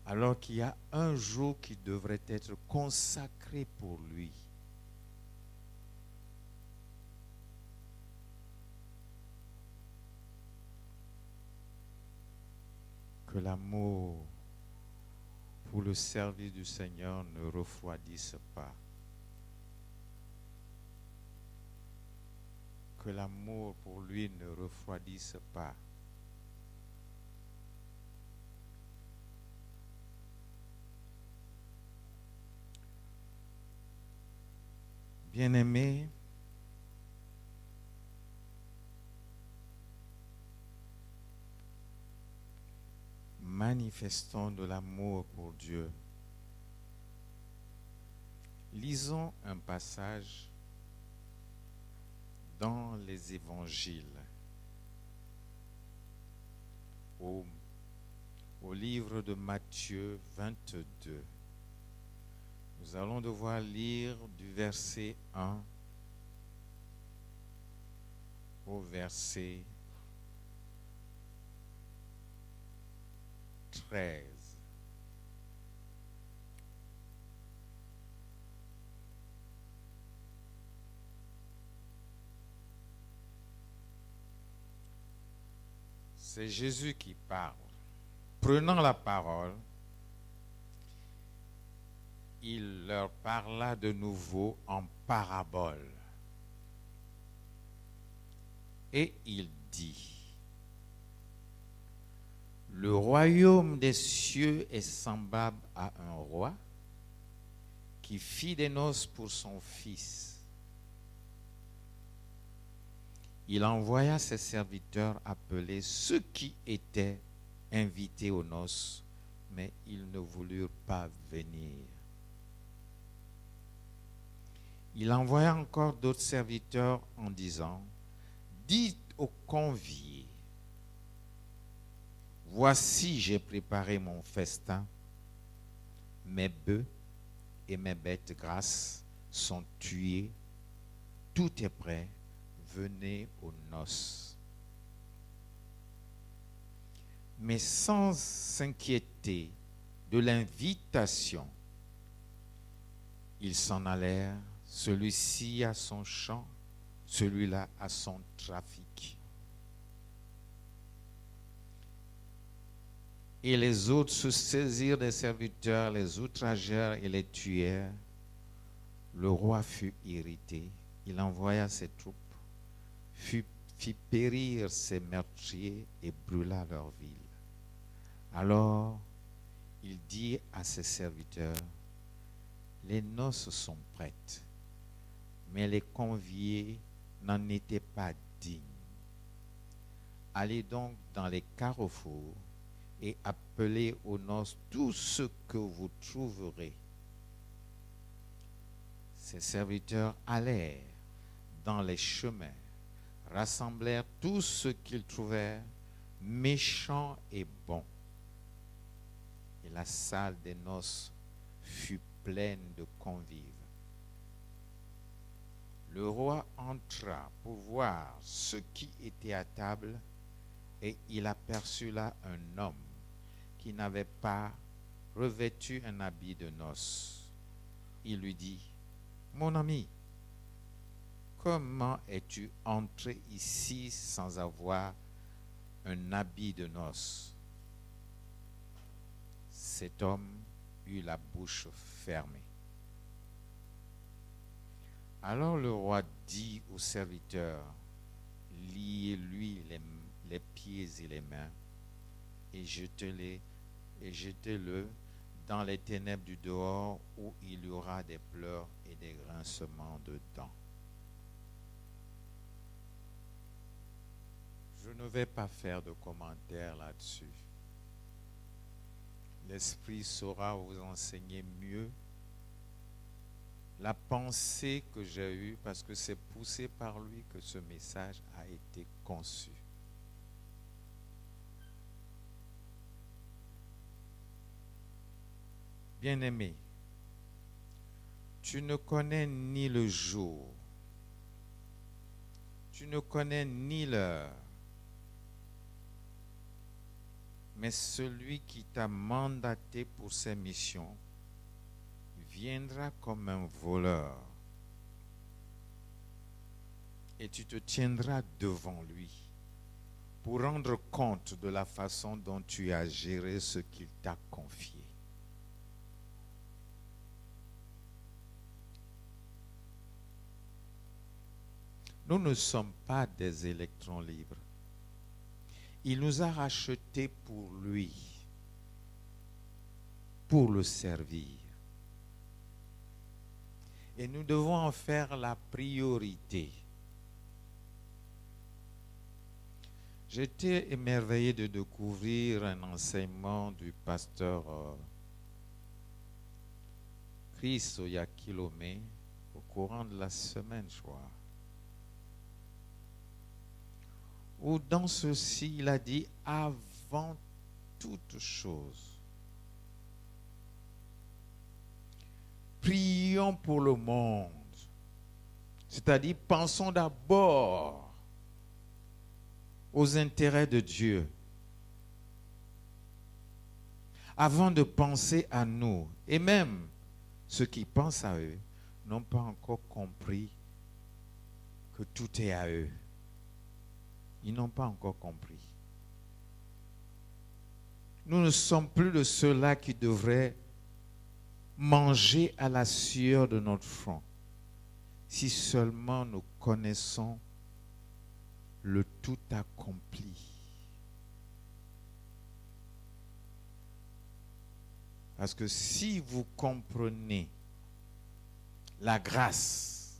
alors qu'il y a un jour qui devrait être consacré pour lui. Que l'amour pour le service du Seigneur ne refroidisse pas. Que l'amour pour lui ne refroidisse pas. Bien-aimés, manifestons de l'amour pour Dieu. Lisons un passage dans les évangiles, au livre de Matthieu 22. Nous allons devoir lire du verset 1 au verset 13. C'est Jésus qui parle. Prenant la parole, il leur parla de nouveau en parabole. Et il dit: le royaume des cieux est semblable à un roi qui fit des noces pour son fils. Il envoya ses serviteurs appeler ceux qui étaient invités aux noces, mais ils ne voulurent pas venir. Il envoya encore d'autres serviteurs en disant: dites aux conviés, voici, j'ai préparé mon festin, mes bœufs et mes bêtes grasses sont tués, tout est prêt, venez aux noces. Mais sans s'inquiéter de l'invitation, ils s'en allèrent, celui-ci à son champ, celui-là à son trafic. Et les autres se saisirent des serviteurs, les outragèrent et les tuèrent. Le roi fut irrité. Il envoya ses troupes, fit périr ses meurtriers et brûla leur ville. Alors, il dit à ses serviteurs: les noces sont prêtes, mais les conviés n'en étaient pas dignes. Allez donc dans les carrefours et appelez aux noces tous ceux que vous trouverez. Ses serviteurs allèrent dans les chemins, rassemblèrent tous ceux qu'ils trouvèrent, méchants et bons. Et la salle des noces fut pleine de convives. Le roi entra pour voir ceux qui étaient à table, et il aperçut là un homme qui n'avait pas revêtu un habit de noces. Il lui dit: mon ami, comment es-tu entré ici sans avoir un habit de noces? Cet homme eut la bouche fermée. Alors le roi dit aux serviteurs: liez-lui les pieds et les mains et jetez-les et jetez-le dans les ténèbres du dehors où il y aura des pleurs et des grincements de dents. Je ne vais pas faire de commentaires là-dessus. L'Esprit saura vous enseigner mieux la pensée que j'ai eue, parce que c'est poussé par lui que ce message a été conçu. Bien-aimé, tu ne connais ni le jour, tu ne connais ni l'heure, mais celui qui t'a mandaté pour ces missions viendra comme un voleur et tu te tiendras devant lui pour rendre compte de la façon dont tu as géré ce qu'il t'a confié. Nous ne sommes pas des électrons libres. Il nous a rachetés pour lui, pour le servir. Et nous devons en faire la priorité. J'étais émerveillé de découvrir un enseignement du pasteur Chris Oyakilome au courant de la semaine, je crois. Où dans ceci, il a dit, avant toute chose, prions pour le monde. C'est-à-dire, pensons d'abord aux intérêts de Dieu avant de penser à nous. Et même ceux qui pensent à eux n'ont pas encore compris que tout est à eux. Ils n'ont pas encore compris. Nous ne sommes plus de ceux-là qui devraient manger à la sueur de notre front, si seulement nous connaissons le tout accompli. Parce que si vous comprenez la grâce,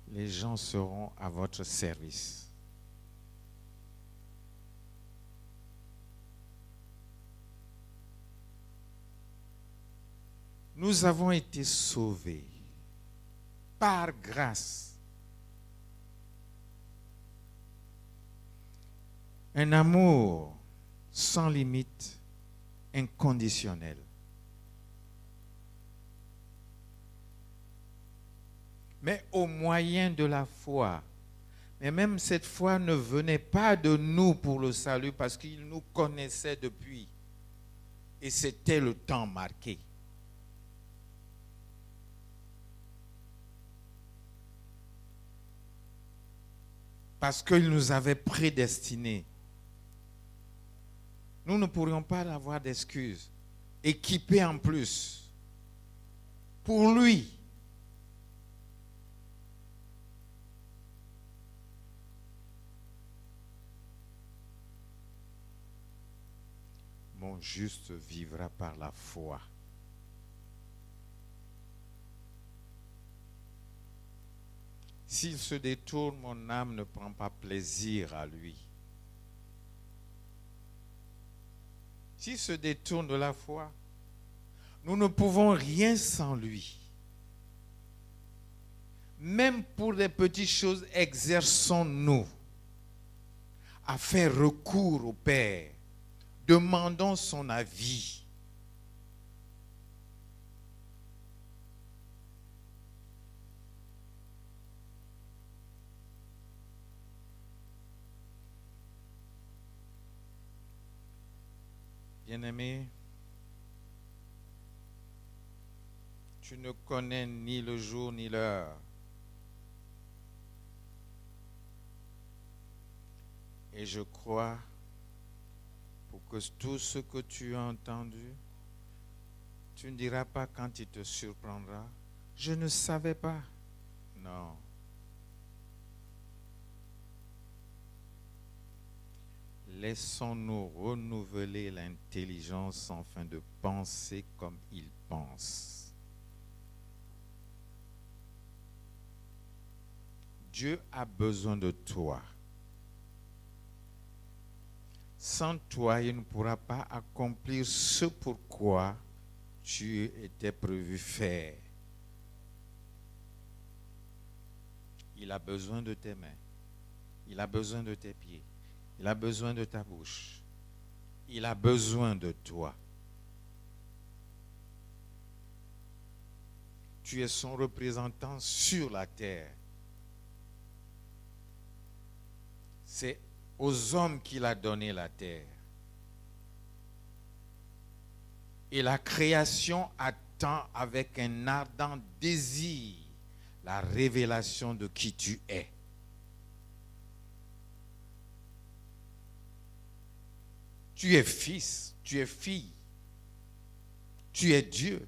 les gens seront à votre service. Nous avons été sauvés par grâce. Un amour sans limite, inconditionnel. Mais au moyen de la foi. Mais même cette foi ne venait pas de nous pour le salut, parce qu'il nous connaissait depuis. Et c'était le temps marqué. Parce qu'il nous avait prédestinés. Nous ne pourrions pas avoir d'excuses. Équipés en plus. Pour lui. Mon juste vivra par la foi. S'il se détourne, mon âme ne prend pas plaisir à lui. S'il se détourne de la foi, nous ne pouvons rien sans lui. Même pour les petites choses, exerçons-nous à faire recours au Père. Demandons son avis. Bien-aimé, tu ne connais ni le jour ni l'heure. Et je crois, pour que tout ce que tu as entendu, tu ne diras pas quand il te surprendra, je ne savais pas. Non. Laissons-nous renouveler l'intelligence afin de penser comme il pense. Dieu a besoin de toi. Sans toi, il ne pourra pas accomplir ce pourquoi tu étais prévu faire. Il a besoin de tes mains. Il a besoin de tes pieds. Il a besoin de ta bouche. Il a besoin de toi. Tu es son représentant sur la terre. C'est aux hommes qu'il a donné la terre. Et la création attend avec un ardent désir la révélation de qui tu es. Tu es fils, tu es fille, tu es Dieu.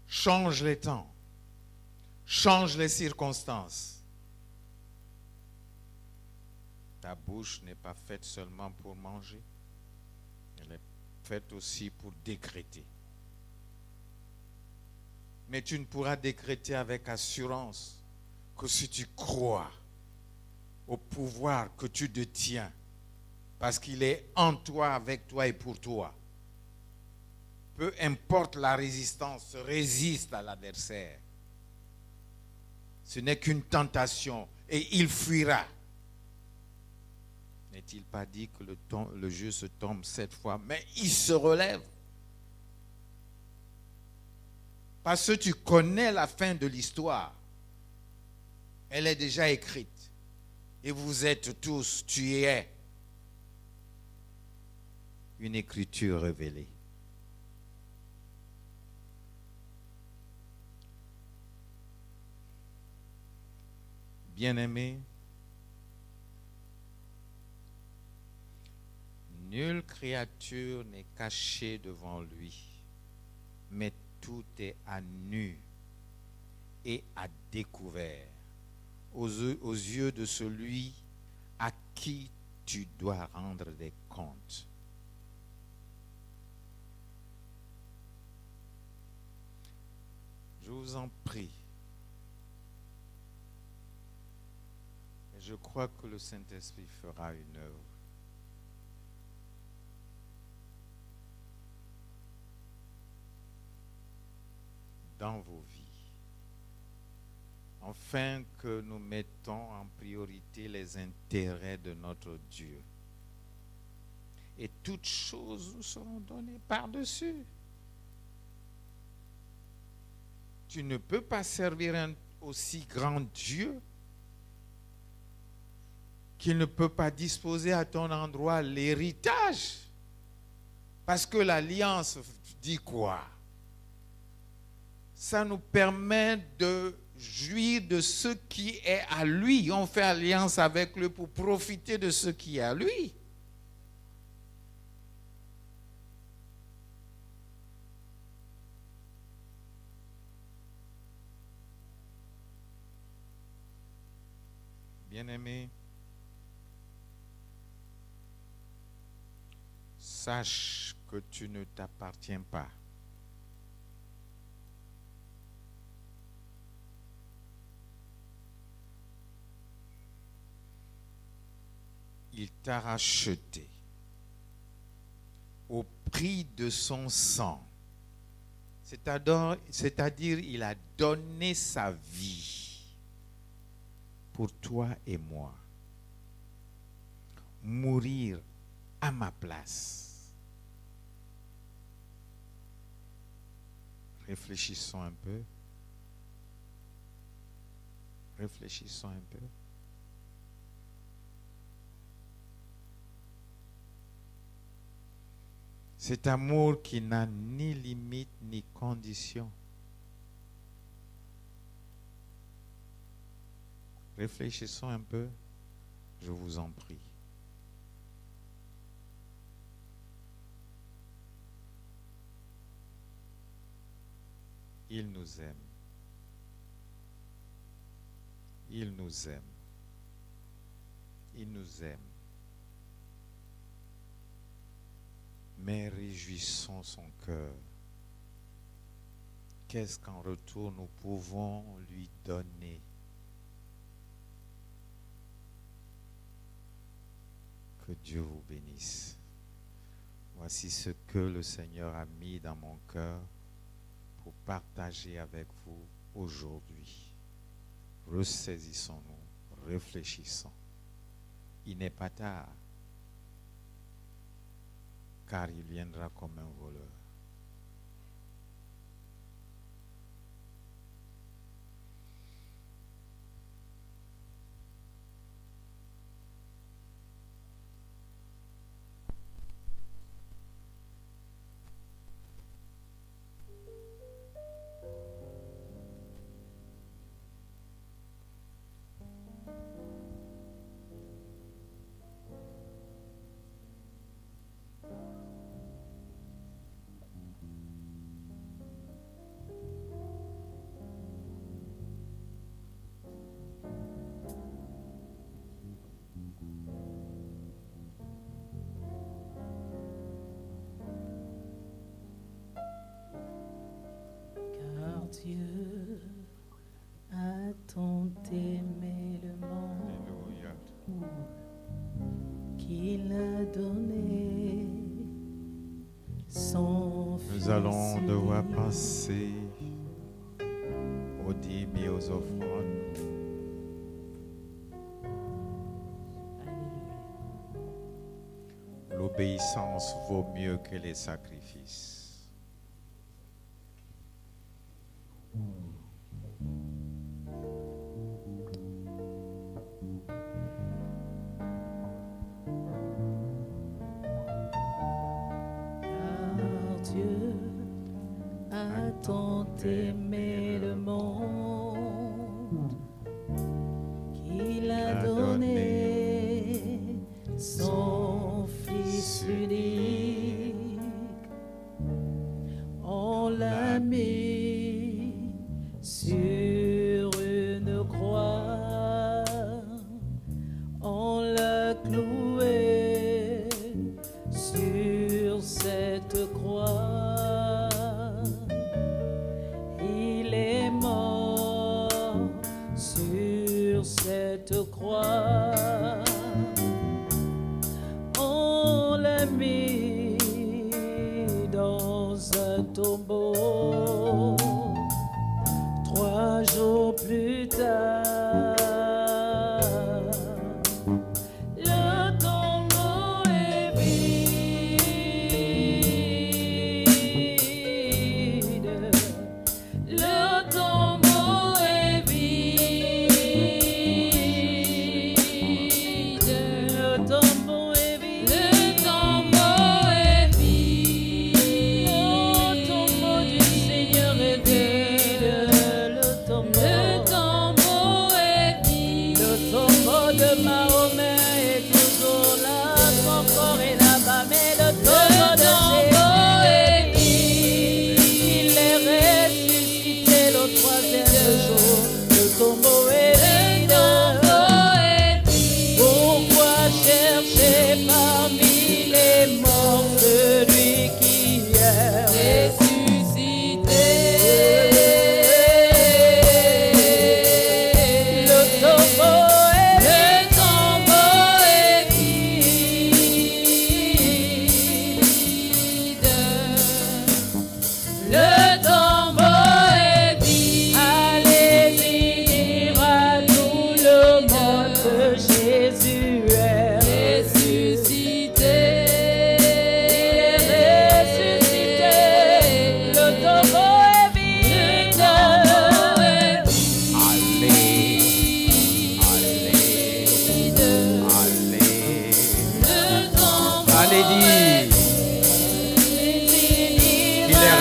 Change les temps, change les circonstances. Ta bouche n'est pas faite seulement pour manger, elle est faite aussi pour décréter. Mais tu ne pourras décréter avec assurance que si tu crois au pouvoir que tu détiens, parce qu'il est en toi, avec toi et pour toi. Peu importe la résistance, résiste à l'adversaire. Ce n'est qu'une tentation et il fuira. N'est-il pas dit que le jeu se tombe 7 fois, mais il se relève? Parce que tu connais la fin de l'histoire. Elle est déjà écrite. Et vous êtes tous, tu es une écriture révélée. Bien-aimés, nulle créature n'est cachée devant lui, mais tout est à nu et à découvert aux yeux de celui à qui tu dois rendre des comptes. Je vous en prie. Et je crois que le Saint-Esprit fera une œuvre. Dans vos vies, afin que nous mettons en priorité les intérêts de notre Dieu. Et toutes choses nous seront données par-dessus. Tu ne peux pas servir un aussi grand Dieu qu'il ne peut pas disposer à ton endroit l'héritage. Parce que l'alliance dit quoi? Ça nous permet de jouir de ce qui est à lui. On fait alliance avec lui pour profiter de ce qui est à lui. Bien-aimé, sache que tu ne t'appartiens pas. Il t'a racheté au prix de son sang. C'est-à-dire, il a donné sa vie pour toi et moi. Mourir à ma place. Réfléchissons un peu. Réfléchissons un peu. Cet amour qui n'a ni limite ni condition. Réfléchissons un peu, je vous en prie. Il nous aime. Il nous aime. Il nous aime. Mais réjouissons son cœur. Qu'est-ce qu'en retour nous pouvons lui donner? Que Dieu vous bénisse. Voici ce que le Seigneur a mis dans mon cœur pour partager avec vous aujourd'hui. Ressaisissons-nous, réfléchissons. Il n'est pas tard, car il viendra comme un voleur. Car Dieu a tant aimé le monde Alléluia. qu'il a donné son Fils. Nous allons devoir unique. penser aux dîmes et aux offrandes. Alléluia. L'obéissance vaut mieux que les sacrifices. Car Dieu a tant aimé le monde qu'il a donné son Fils unique. On l'a mis sur une croix, on l'a cloué sur cette croix. Il est mort sur cette croix. On l'a mis dans un tombeau. 3 jours plus tard, le tombeau est vide. Le tombeau est vide. Le tombeau est vide. Le tombeau est vide. Le tombeau du Seigneur est vide. Le tombeau est vide. Le tombeau de Mahomet est toujours là. Son corps est là-bas, mais le tombeau de Jésus est vide. Il est ressuscité le 3e jour. Le tombeau est vide. Pourquoi chercher parmi les morts celui qui est ressuscité? Le tombeau est vide. Le tombeau est vide. Allez-y dire à tout le monde que Jésus est ressuscité. Il est ressuscité. Le tombeau est vide. Allez dire qu'il est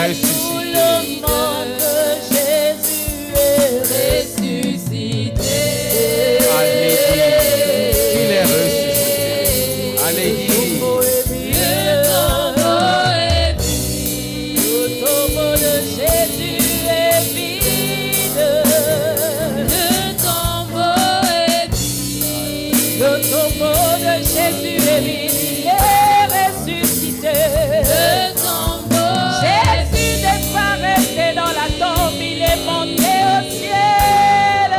ressuscité. Allez dire qu'il est ressuscité. Allez dire. Le tombeau de Jésus est vide, il est ressuscité. Jésus n'est pas resté dans la tombe, il est monté au ciel.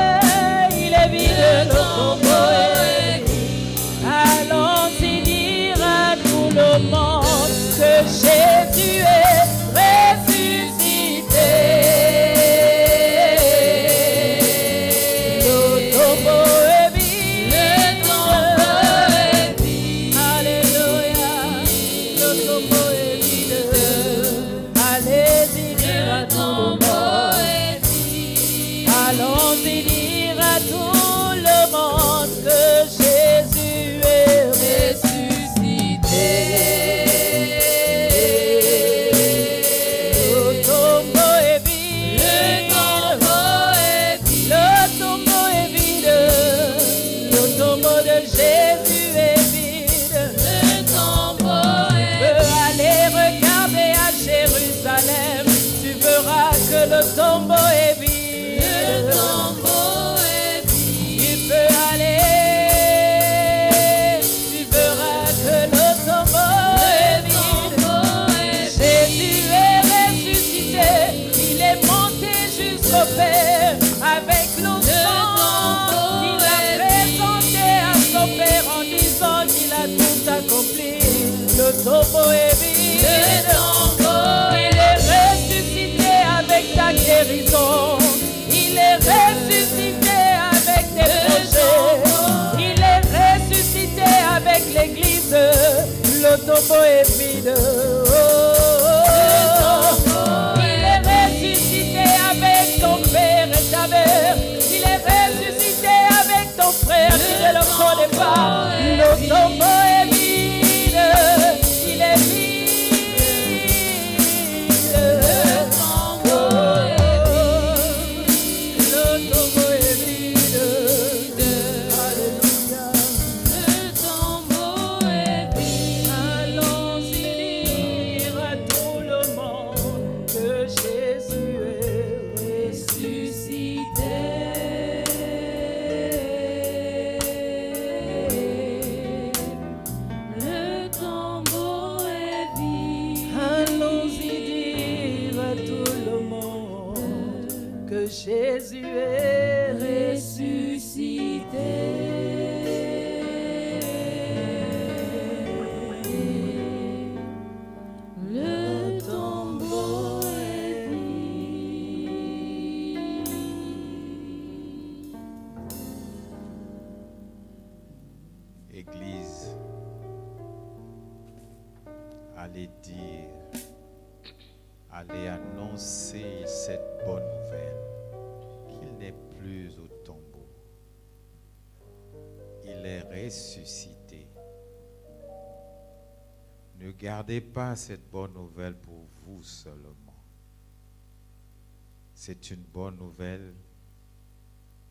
Il est vide, le tombeau est vide. Allons-y dire à tout le monde que Jésus est ressuscité. Le tombeau est vide. Alléluia. Le tombeau est vide. Allez-y dire à tout le monde. Allons-y dire à tout le monde que Jésus est ressuscité. Le tombeau est vide. Le tombeau est vide. Le tombeau de Jésus est vide. Tu peux aller regarder à Jérusalem. Tu verras que le tombeau est vide. Tu peux aller, tu verras que le tombeau est vide. Jésus est ressuscité, il est monté jusqu'au Père avec l'onction qu'il a présenté à son Père en disant qu'il a tout accompli. Le tombeau est vide. Il est ressuscité avec ta guérison. Il est ressuscité avec tes projets. Il est ressuscité avec l'église. Le tombeau est vide. Il est ressuscité avec ton père et ta mère. Il est ressuscité avec ton frère qui ne le connaît pas. Le tombeau est vide. Il est vide. Le tombeau est vide. Alléluia. Allons-y dire à tout le monde que Jésus est ressuscité. Allons-y dire à tout le monde que Jésus est ressuscité. Le tombeau est vide. Église, allez dire, allez annoncer cette bonne nouvelle, qu'il n'est plus au tombeau. Il est ressuscité. Ne gardez pas cette bonne nouvelle pour vous seulement. C'est une bonne nouvelle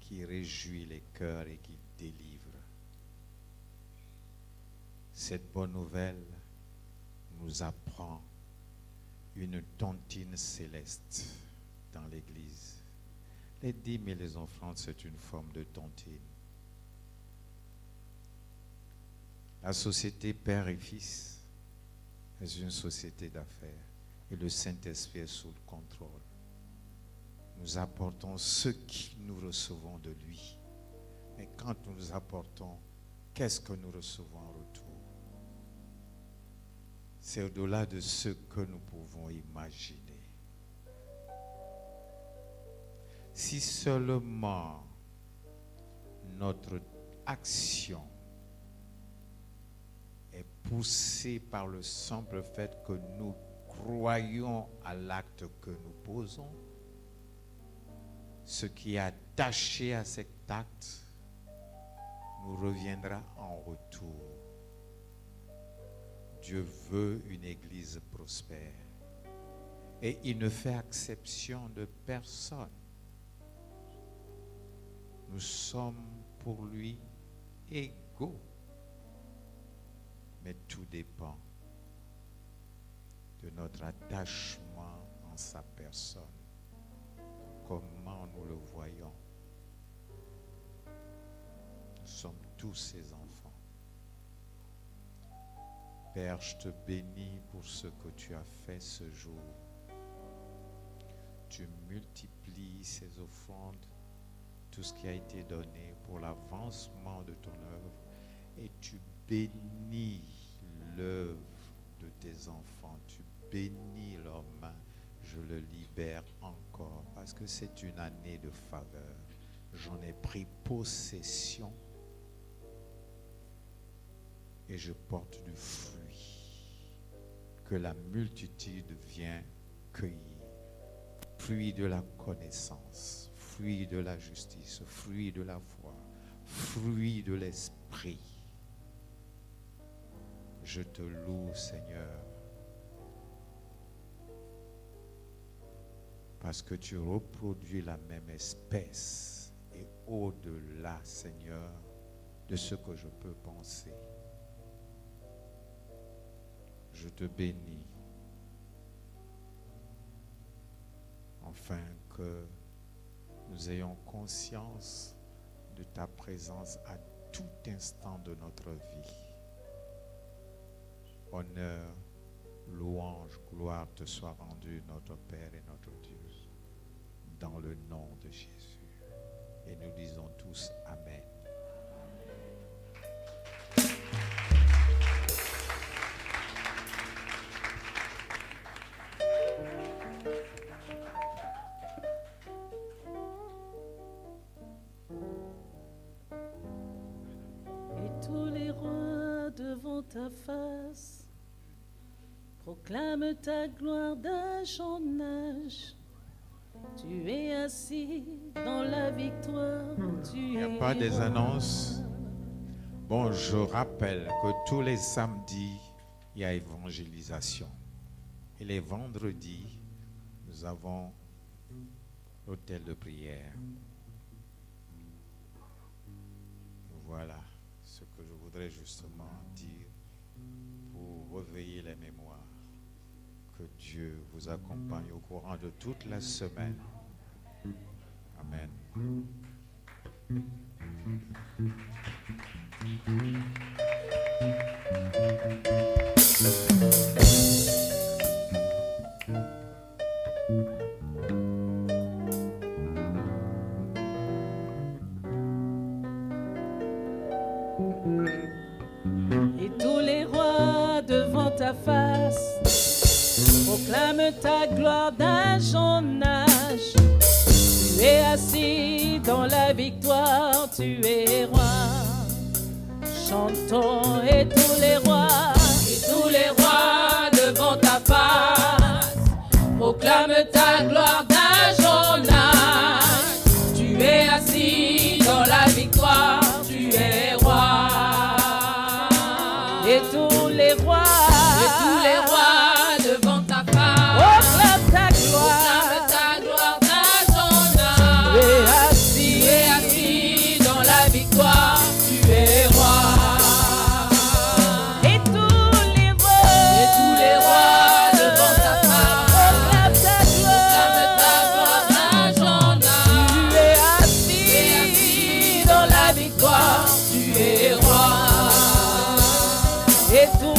qui réjouit les cœurs et qui délivre. Cette bonne nouvelle nous apprend une tontine céleste dans l'Église. Les dîmes et les offrandes, c'est une forme de tontine. La société Père et Fils est une société d'affaires et le Saint-Esprit est sous le contrôle. Nous apportons ce que nous recevons de lui. Mais quand nous nous apportons, qu'est-ce que nous recevons en retour? C'est au-delà de ce que nous pouvons imaginer. Si seulement notre action est poussée par le simple fait que nous croyons à l'acte que nous posons, ce qui est attaché à cet acte nous reviendra en retour. Dieu veut une église prospère et il ne fait exception de personne. Nous sommes pour lui égaux. Mais tout dépend de notre attachement en sa personne. Comment nous le voyons. Nous sommes tous ses enfants. Père, je te bénis pour ce que tu as fait ce jour. Tu multiplies ces offrandes, tout ce qui a été donné pour l'avancement de ton œuvre, et tu bénis l'œuvre de tes enfants, tu bénis leurs mains. Je le libère encore parce que c'est une année de faveur. J'en ai pris possession et je porte du fruit que la multitude vient cueillir. Fruit de la connaissance, fruit de la justice, fruit de la foi, fruit de l'esprit. Je te loue, Seigneur, parce que tu reproduis la même espèce et au-delà, Seigneur, de ce que je peux penser. Je te bénis, afin que nous ayons conscience de ta présence à tout instant de notre vie. Honneur, louange, gloire te soit rendue, notre Père et notre Dieu, dans le nom de Jésus. Et nous disons tous Amen. Et tous les rois devant ta face proclament ta gloire d'âge en âge. Tu es assis dans la victoire. Il n'y a pas des annonces. Bon, je rappelle que tous les samedis, il y a évangélisation. Et les vendredis, nous avons l'hôtel de prière. Voilà ce que je voudrais justement dire pour réveiller les mémoires. Que Dieu vous accompagne au courant de toute la semaine. Amen. Et tous les rois devant ta face proclament ta gloire d'âge en âge. Tu es assis dans la victoire, tu es roi. Chantons et tous les rois devant ta face proclament ta gloire d'âge en âge. Tu es assis dans la victoire, tu es roi. Et tous les rois devant ta face proclament ta gloire d'âge en âge. Tu es assis dans la victoire, tu es roi. Et tous les rois devant ta face proclament ta gloire d'âge en âge. Tu es assis dans la victoire, tu es roi. Et tous